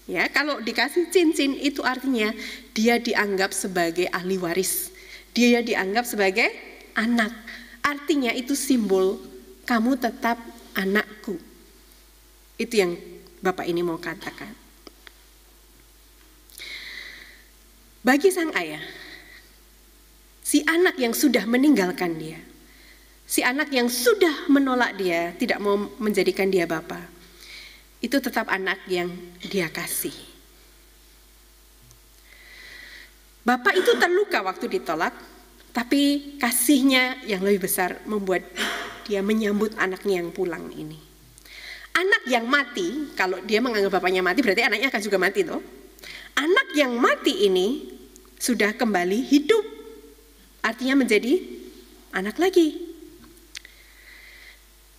Ya, kalau dikasih cincin itu artinya dia dianggap sebagai ahli waris. Dia dianggap sebagai anak. Artinya itu simbol kamu tetap anakku. Itu yang Bapak ini mau katakan. Bagi sang ayah, si anak yang sudah meninggalkan dia, si anak yang sudah menolak dia, tidak mau menjadikan dia bapa, itu tetap anak yang dia kasih. Bapak itu terluka waktu ditolak, tapi kasihnya yang lebih besar membuat dia menyambut anaknya yang pulang ini. Anak yang mati, kalau dia menganggap bapaknya mati, berarti anaknya akan juga mati toh. Anak yang mati ini sudah kembali hidup, artinya menjadi anak lagi.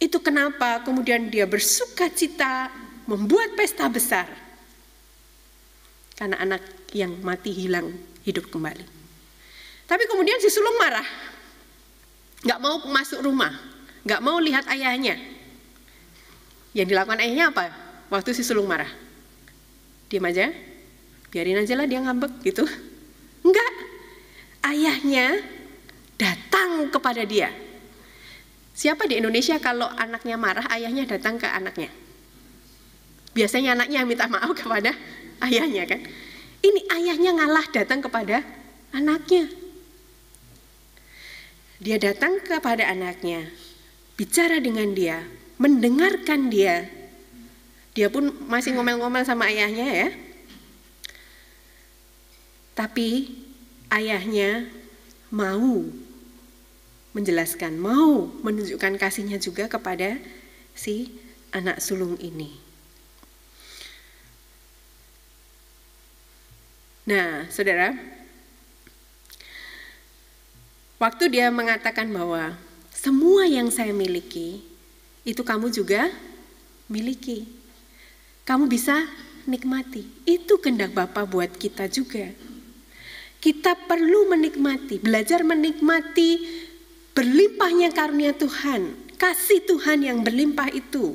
Itu kenapa kemudian dia bersuka cita membuat pesta besar. Karena anak yang mati hilang, hidup kembali. Tapi kemudian si sulung marah, gak mau masuk rumah, gak mau lihat ayahnya. Yang dilakukan ayahnya apa? Waktu si sulung marah, diam aja, biarin aja lah dia ngambek gitu. Enggak, ayahnya datang kepada dia. Siapa di Indonesia kalau anaknya marah, ayahnya datang ke anaknya? Biasanya anaknya minta maaf kepada ayahnya kan? Ini ayahnya ngalah datang kepada anaknya. Dia datang kepada anaknya, bicara dengan dia, mendengarkan dia. Dia pun masih ngomel-ngomel sama ayahnya ya. Tapi ayahnya mau menjelaskan, mau menunjukkan kasihnya juga kepada si anak sulung ini. Nah, saudara, waktu dia mengatakan bahwa semua yang saya miliki, itu kamu juga miliki. Kamu bisa nikmati. Itu kehendak Bapa buat kita juga. Kita perlu menikmati, belajar menikmati berlimpahnya karunia Tuhan, kasih Tuhan yang berlimpah itu.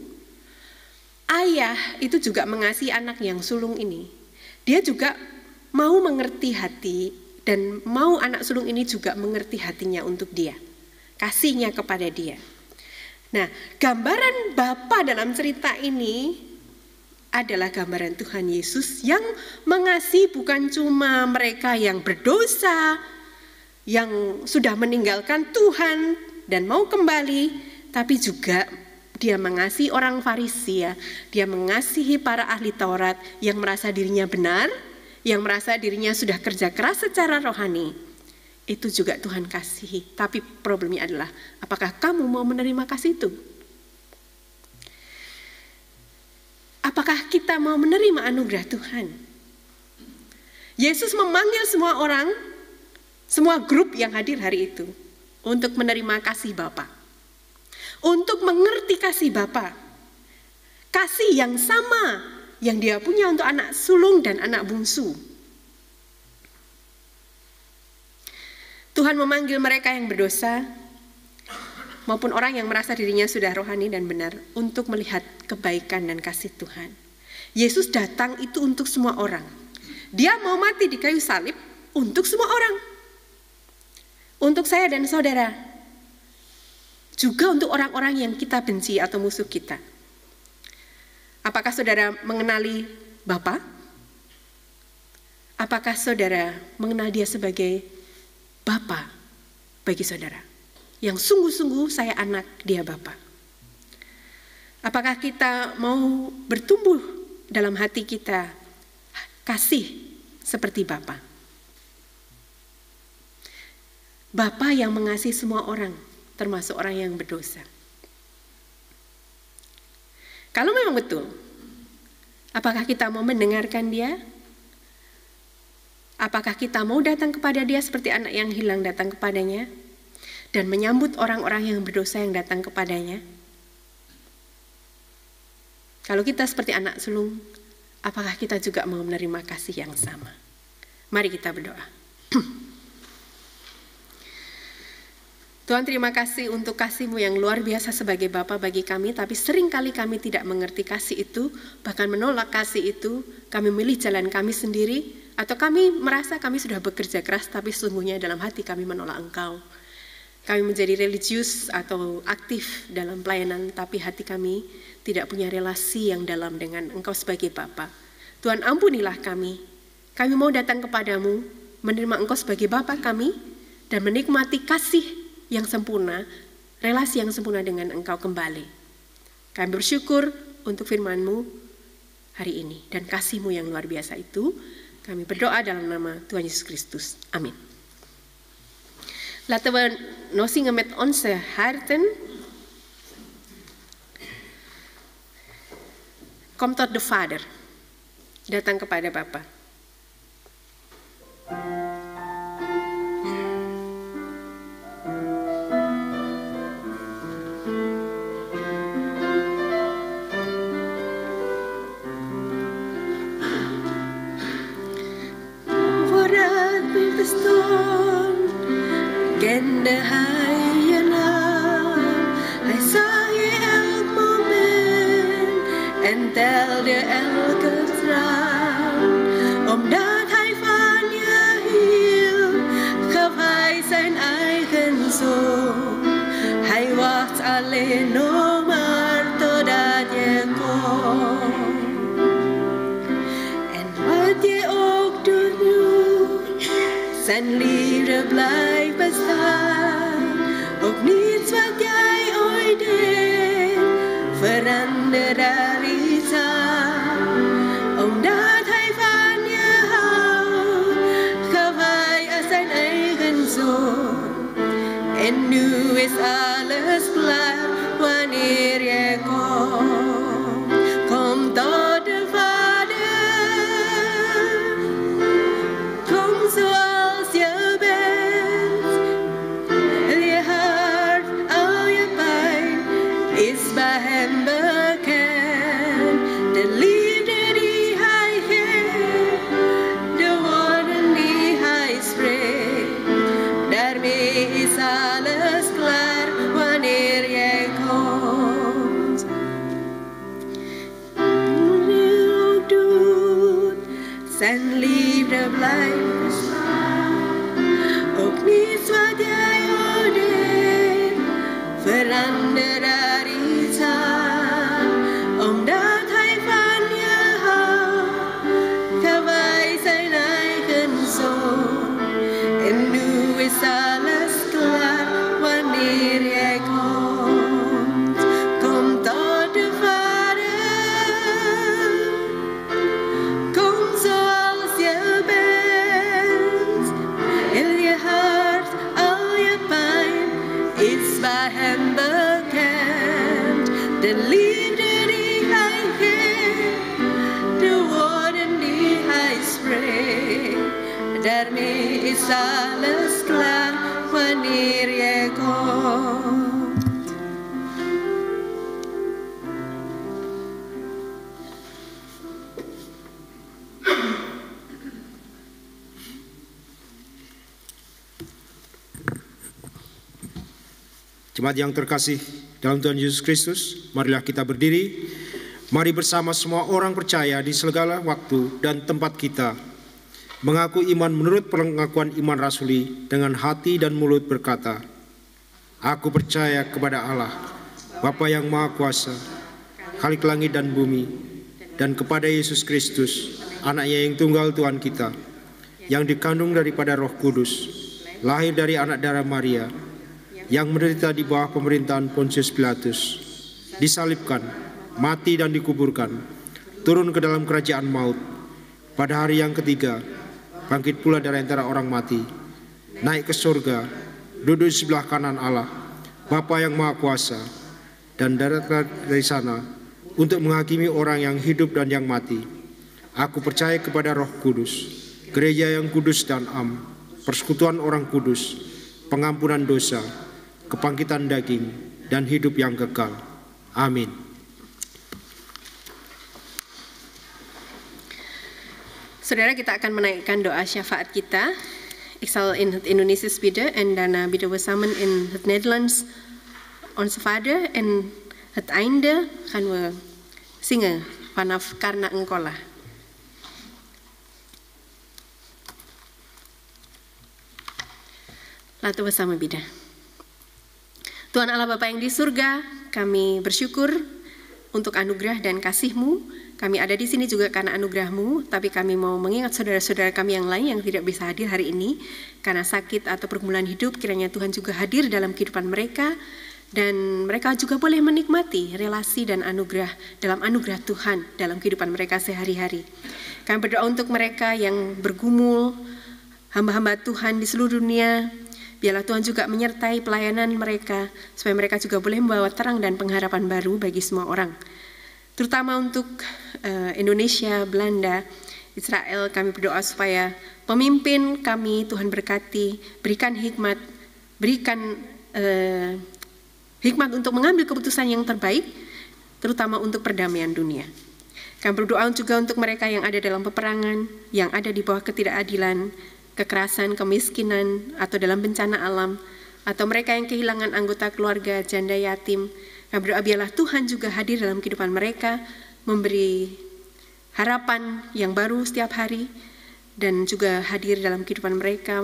Ayah itu juga mengasihi anak yang sulung ini. Dia juga mau mengerti hati dan mau anak sulung ini juga mengerti hatinya untuk dia. Kasihnya kepada dia. Nah, gambaran Bapa dalam cerita ini adalah gambaran Tuhan Yesus yang mengasihi bukan cuma mereka yang berdosa, yang sudah meninggalkan Tuhan dan mau kembali, tapi juga dia mengasihi orang Farisi ya. Dia mengasihi para ahli Taurat yang merasa dirinya benar, yang merasa dirinya sudah kerja keras secara rohani. Itu juga Tuhan kasihi. Tapi problemnya adalah, apakah kamu mau menerima kasih itu? Apakah kita mau menerima anugerah Tuhan? Yesus memanggil semua orang, semua grup yang hadir hari itu untuk menerima kasih Bapa. Untuk mengerti kasih Bapa. Kasih yang sama yang dia punya untuk anak sulung dan anak bungsu. Tuhan memanggil mereka yang berdosa maupun orang yang merasa dirinya sudah rohani dan benar untuk melihat kebaikan dan kasih Tuhan. Yesus datang itu untuk semua orang. Dia mau mati di kayu salib untuk semua orang. Untuk saya dan saudara. Juga untuk orang-orang yang kita benci atau musuh kita. Apakah saudara mengenali Bapa? Apakah saudara mengenal dia sebagai Bapa bagi saudara? Yang sungguh-sungguh saya anak, dia Bapa. Apakah kita mau bertumbuh dalam hati kita kasih seperti Bapa? Bapa yang mengasihi semua orang, termasuk orang yang berdosa. Kalau memang betul, apakah kita mau mendengarkan dia? Apakah kita mau datang kepada dia seperti anak yang hilang datang kepadanya? Dan menyambut orang-orang yang berdosa yang datang kepadanya? Kalau kita seperti anak sulung, apakah kita juga mau menerima kasih yang sama? Mari kita berdoa. Tuhan, terima kasih untuk kasih-Mu yang luar biasa sebagai Bapa bagi kami, tapi seringkali kami tidak mengerti kasih itu, bahkan menolak kasih itu. Kami memilih jalan kami sendiri, atau kami merasa kami sudah bekerja keras, tapi sesungguhnya dalam hati kami menolak Engkau. Kami menjadi religius atau aktif dalam pelayanan, tapi hati kami tidak punya relasi yang dalam dengan Engkau sebagai Bapa. Tuhan, ampunilah kami. Kami mau datang kepadamu, menerima Engkau sebagai Bapa kami, dan menikmati kasih yang sempurna, relasi yang sempurna dengan Engkau kembali. Kami bersyukur untuk firman-Mu hari ini, dan kasih-Mu yang luar biasa itu. Kami berdoa dalam nama Tuhan Yesus Kristus. Amin. Laten we nou zingen met onze harten. Kom tot de Vader. Datang kepada Bapa. Vooruit bestaan. Kende hij je naam, hij zag je elk moment en telde elke traan. Omdat hij van je hield, gaf hij zijn eigen zoon. Hij wacht alleen nog maar totdat je komt. En wat je ook doet nu, zijn liefde blijft bestaan. Ook niets wat jij ooit deed, verandert daar iets aan. Omdat hij van je houdt, gaf hij zijn eigen zoon. En nu is alles klaar wanneer je komt. Kom tot de Vader. Kom zoals je bent. Je hart, al je pijn is bij hem bekend. De liefde die hij geeft, de woorden die hij spreekt, daarmee is alles klaar wanneer jij komt. Wat je ook doet, zijn liefde blijft bestaan. Ook niets wat jij ook deed, verandert daar iets aan. Omdat hij van je Den liefde die hij geeft, de woorden die hij spreekt, daarmee is alles klaar wanneer je komt. Jemaat yang terkasih dalam Tuhan Yesus Kristus, marilah kita berdiri. Mari bersama semua orang percaya di segala waktu dan tempat kita mengaku iman menurut pengakuan iman rasuli dengan hati dan mulut berkata, aku percaya kepada Allah, Bapa yang Maha Kuasa, Khalik langit dan bumi, dan kepada Yesus Kristus, anaknya yang tunggal Tuhan kita, yang dikandung daripada Roh Kudus, lahir dari anak darah Maria, yang menderita di bawah pemerintahan Pontius Pilatus, disalibkan, mati dan dikuburkan, turun ke dalam kerajaan maut, pada hari yang ketiga, bangkit pula dari antara orang mati, naik ke surga, duduk di sebelah kanan Allah, Bapa yang Maha Kuasa, dan dari sana untuk menghakimi orang yang hidup dan yang mati. Aku percaya kepada Roh Kudus, gereja yang kudus dan am, persekutuan orang kudus, pengampunan dosa, kebangkitan daging, dan hidup yang kekal. Amin. Saudara, kita akan menaikkan doa syafaat kita. Ik zal in het Indonesisch bidden en daarna bidden we samen in het Nederlands Onze Vader. En het einde gaan we zingen vanaf Karena Engkaulah. Laten we samen bidden. Tuhan Allah Bapa yang di surga, kami bersyukur untuk anugerah dan kasih-Mu. Kami ada di sini juga karena anugerah-Mu, tapi kami mau mengingat saudara-saudara kami yang lain yang tidak bisa hadir hari ini karena sakit atau pergumulan hidup. Kiranya Tuhan juga hadir dalam kehidupan mereka, dan mereka juga boleh menikmati relasi dan anugerah dalam anugerah Tuhan dalam kehidupan mereka sehari-hari. Kami berdoa untuk mereka yang bergumul, hamba-hamba Tuhan di seluruh dunia. Biarlah Tuhan juga menyertai pelayanan mereka, supaya mereka juga boleh membawa terang dan pengharapan baru bagi semua orang. Terutama untuk Indonesia, Belanda, Israel, kami berdoa supaya pemimpin kami Tuhan berkati, berikan hikmat, hikmat untuk mengambil keputusan yang terbaik, terutama untuk perdamaian dunia. Kami berdoa juga untuk mereka yang ada dalam peperangan, yang ada di bawah ketidakadilan, kekerasan, kemiskinan, atau dalam bencana alam, atau mereka yang kehilangan anggota keluarga, janda yatim. Kami berdoa biarlah Tuhan juga hadir dalam kehidupan mereka, memberi harapan yang baru setiap hari, dan juga hadir dalam kehidupan mereka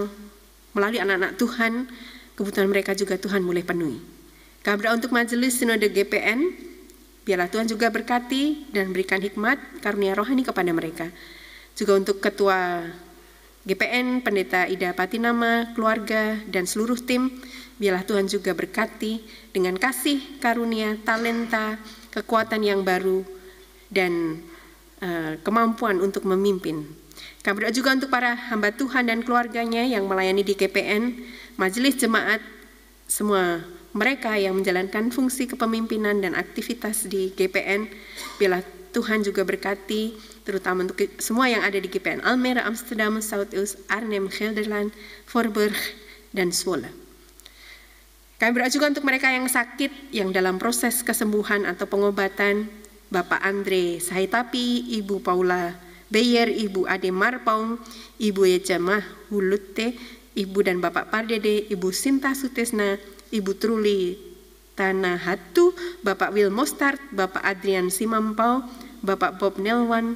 melalui anak-anak Tuhan. Kebutuhan mereka juga Tuhan mulai penuhi. Kami berdoa untuk majelis sinode GPN, biarlah Tuhan juga berkati dan berikan hikmat, karunia rohani kepada mereka. Juga untuk ketua GPN, Pendeta Ida Patinama, keluarga, dan seluruh tim, biarlah Tuhan juga berkati dengan kasih, karunia, talenta, kekuatan yang baru, dan kemampuan untuk memimpin. Kami berdoa juga untuk para hamba Tuhan dan keluarganya yang melayani di GPN, majelis jemaat, semua mereka yang menjalankan fungsi kepemimpinan dan aktivitas di GPN, biarlah Tuhan juga berkati, terutama untuk semua yang ada di GPN Almere, Amsterdam, Zuidoost, Arnhem, Gelderland, Voorburg, dan Zwolle. Kami berdoa juga untuk mereka yang sakit, yang dalam proses kesembuhan atau pengobatan, Bapak Andre Sahitapi, Ibu Paula Beyer, Ibu Ade Marpaung, Ibu Yejamah Hulutte, Ibu dan Bapak Pardede, Ibu Sinta Sutesna, Ibu Truli Tanahatu, Bapak Wil Mostart, Bapak Adrian Simampau, Bapak Bob Nelwan,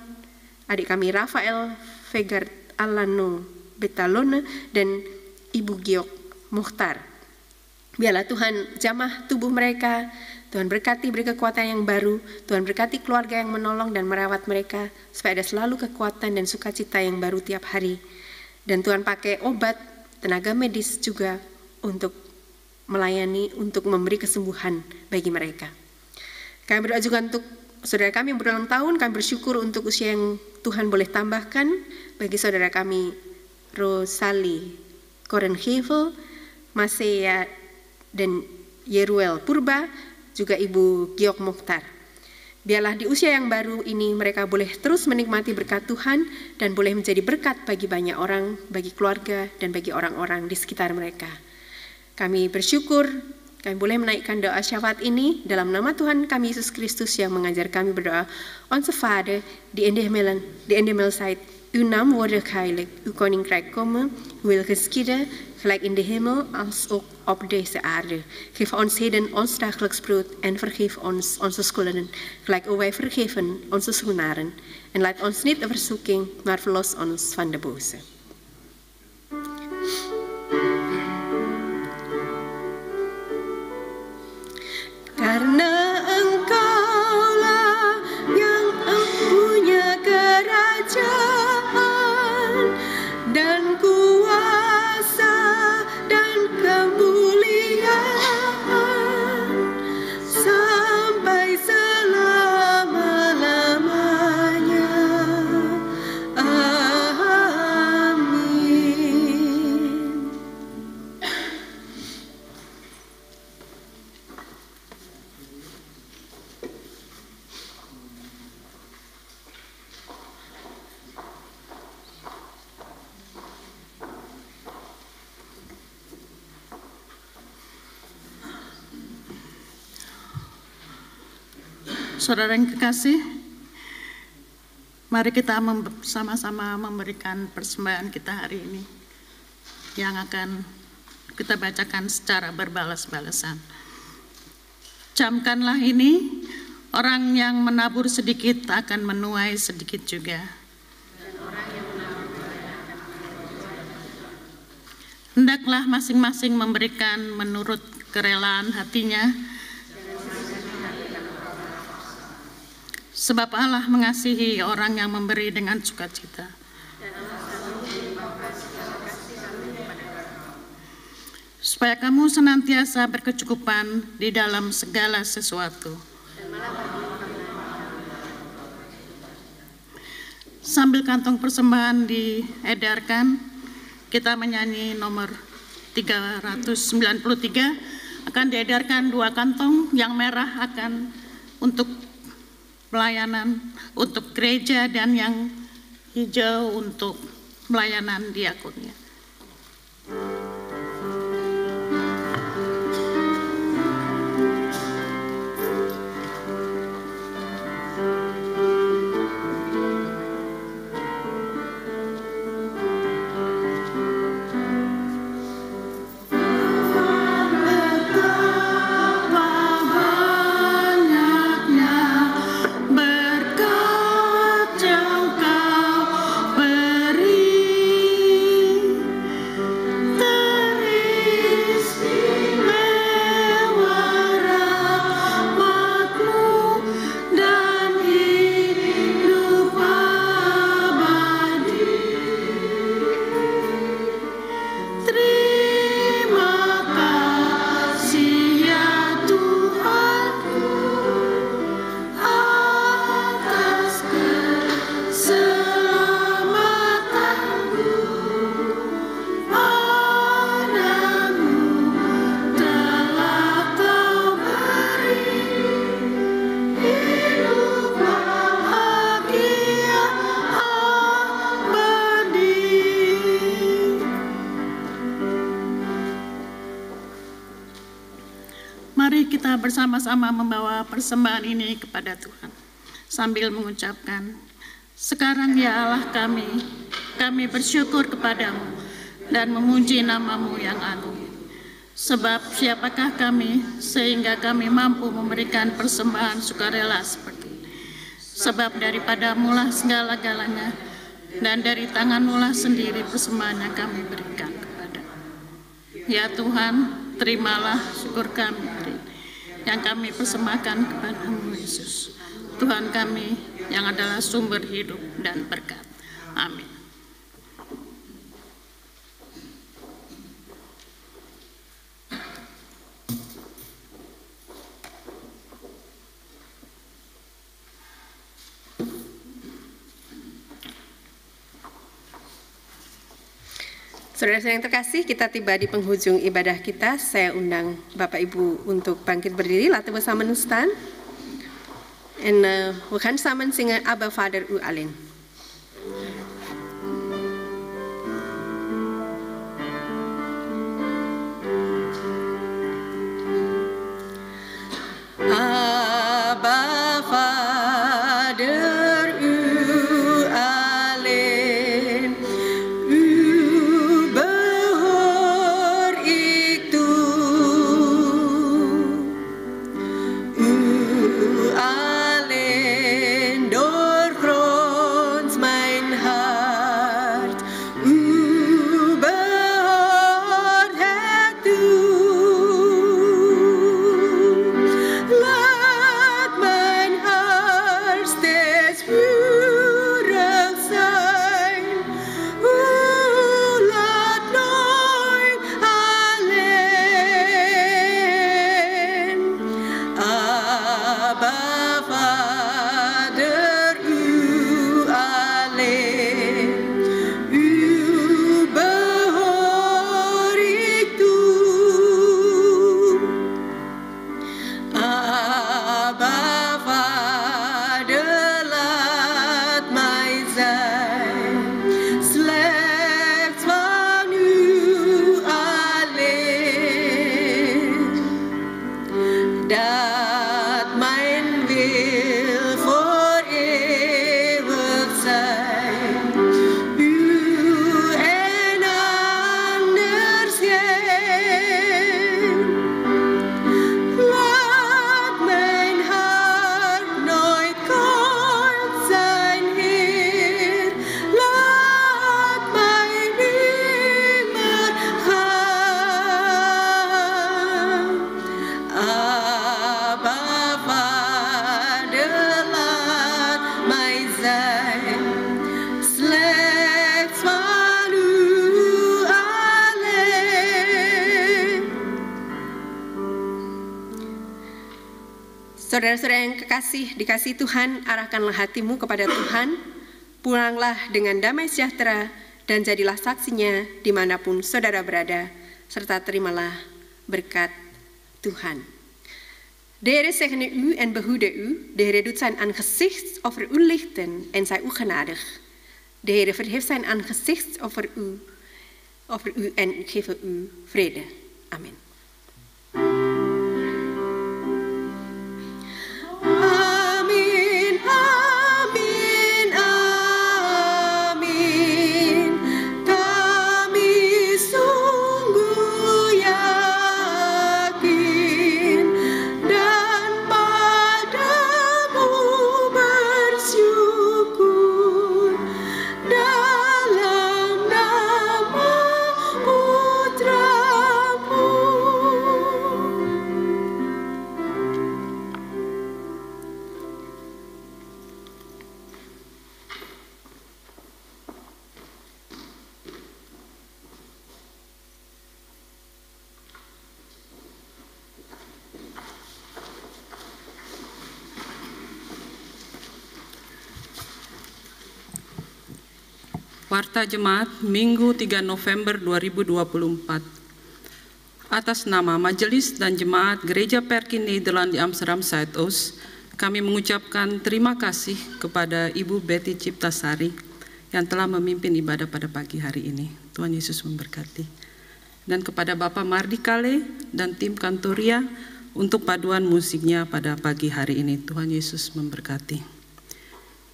adik kami Rafael Vegard Alano Betalona, dan Ibu Giok Mukhtar. Biarlah Tuhan jamah tubuh mereka, Tuhan berkati, beri kekuatan yang baru, Tuhan berkati keluarga yang menolong dan merawat mereka, supaya ada selalu kekuatan dan sukacita yang baru tiap hari. Dan Tuhan pakai obat, tenaga medis juga untuk melayani, untuk memberi kesembuhan bagi mereka. Kami berdoa juga untuk saudara kami yang berulang tahun. Kami bersyukur untuk usia yang Tuhan boleh tambahkan bagi saudara kami Rosali Korenhevel, Masea dan Yeruel Purba, juga Ibu Giok Mokhtar. Biarlah di usia yang baru ini mereka boleh terus menikmati berkat Tuhan dan boleh menjadi berkat bagi banyak orang, bagi keluarga, dan bagi orang-orang di sekitar mereka. Kami bersyukur kami boleh menaikkan doa syafaat ini dalam nama Tuhan kami Yesus Kristus yang mengajar kami berdoa. Onze Vader, die in de hemel zijt, uw naam worden geheiligd, uw koninkrijk komen, uw wil geschieden, gelijk in de hemel als ook op deze aarde. Geef ons heden ons dagelijks brood en vergeef ons onze schulden, gelijk ook wij vergeven onze schuldenaren. En laat ons niet in verzoeking, maar verlos ons van de boze. Karena Engkaulah yang punya kerajaan dan kuasa dan kemuliaan sampai selama-lamanya. Amin. Saudara yang kekasih, mari kita sama-sama memberikan persembahan kita hari ini yang akan kita bacakan secara berbalas-balasan. Camkanlah ini, orang yang menabur sedikit akan menuai sedikit juga. Hendaklah masing-masing memberikan menurut kerelaan hatinya, sebab Allah mengasihi orang yang memberi dengan sukacita. Supaya kamu senantiasa berkecukupan di dalam segala sesuatu. Sambil kantong persembahan diedarkan, kita menyanyi nomor 393, akan diedarkan 2 kantong, yang merah akan untuk pelayanan untuk gereja dan yang hijau untuk pelayanan diakonnya. Mari kita bersama-sama membawa persembahan ini kepada Tuhan sambil mengucapkan, sekarang ya Allah kami bersyukur kepadamu dan memuji nama-Mu yang agung. Sebab siapakah kami sehingga kami mampu memberikan persembahan sukarela seperti ini. Sebab daripada-Mulah segala-galanya dan dari tangan-Mulah sendiri persembahan yang kami berikan kepada. Ya Tuhan, terimalah syukur kami yang kami persembahkan kepada-Mu Yesus, Tuhan kami yang adalah sumber hidup dan berkat. Amin. Saudara-saudara yang terkasih, kita tiba di penghujung ibadah kita. Saya undang Bapak Ibu untuk bangkit berdiri. Laten we samen staan. En we gaan samen zingen Abba Vader u alleen. Abba Vader u alleen, u behoor ik toe. U alleen doorgrondt mijn hart, u behoort het toe. Laat mijn hart steeds vurig zijn, laat nooit alleen. Abba Vader, u alleen, u behoor ik toe. Abba Vader, laat mij zijn slechts van u alleen. Dat mijn wil voor eeuwig zijn, u en anders geen. Laat mijn hart nooit koud zijn, Heer. Laat mij nimmer gaan. Abba Vader, laat mij zijn slechts van u alleen. Saudara-saudara yang kekasih, dikasihi Tuhan, arahkanlah hatimu kepada Tuhan, pulanglah dengan damai sejahtera, dan jadilah saksinya dimanapun saudara berada, serta terimalah berkat Tuhan. De Heer zegene u en behoede u, de Heer doet zijn aangezicht over u lichten en zij u genadig. De Heer verheft zijn aangezicht over u en geeft u vrede. Amen. Amin, amin, amin. Kami sungguh yakin dan padamu bersyukur dalam nama Putramu. Warta Jemaat Minggu 3 November 2024. Atas nama Majelis dan Jemaat Gereja Perkin Nederland di Amsterdam Zuidoost, kami mengucapkan terima kasih kepada Ibu Betty Ciptasari yang telah memimpin ibadah pada pagi hari ini. Tuhan Yesus memberkati. Dan kepada Bapak Mardi Kale dan tim Kantoria untuk paduan musiknya pada pagi hari ini. Tuhan Yesus memberkati.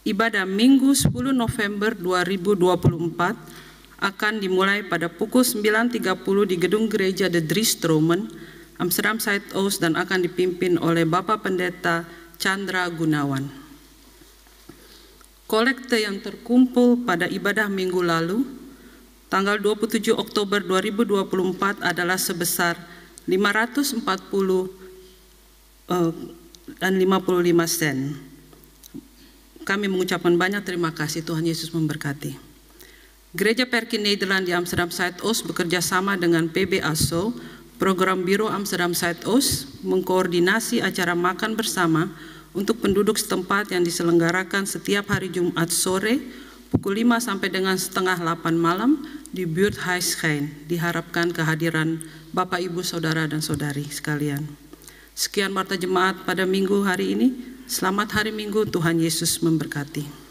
Ibadah Minggu 10 November 2024 akan dimulai pada pukul 9.30 di Gedung Gereja De Driestromen, Amsterdam Zuidoost, dan akan dipimpin oleh Bapak Pendeta Chandra Gunawan. Kolekte yang terkumpul pada ibadah minggu lalu, tanggal 27 Oktober 2024 adalah sebesar 540 dan 55 sen. Kami mengucapkan banyak terima kasih. Tuhan Yesus memberkati. Gereja Perkin Nederland di Amsterdam Zuidoost bekerja sama dengan PB ASO, Program Biro Amsterdam Zuidoost, mengkoordinasi acara makan bersama untuk penduduk setempat yang diselenggarakan setiap hari Jumat sore pukul 5 sampai dengan setengah 8 malam di Buurt Huisgein. Diharapkan kehadiran Bapak, Ibu, Saudara, dan Saudari sekalian. Sekian warta jemaat pada minggu hari ini. Selamat hari Minggu, Tuhan Yesus memberkati.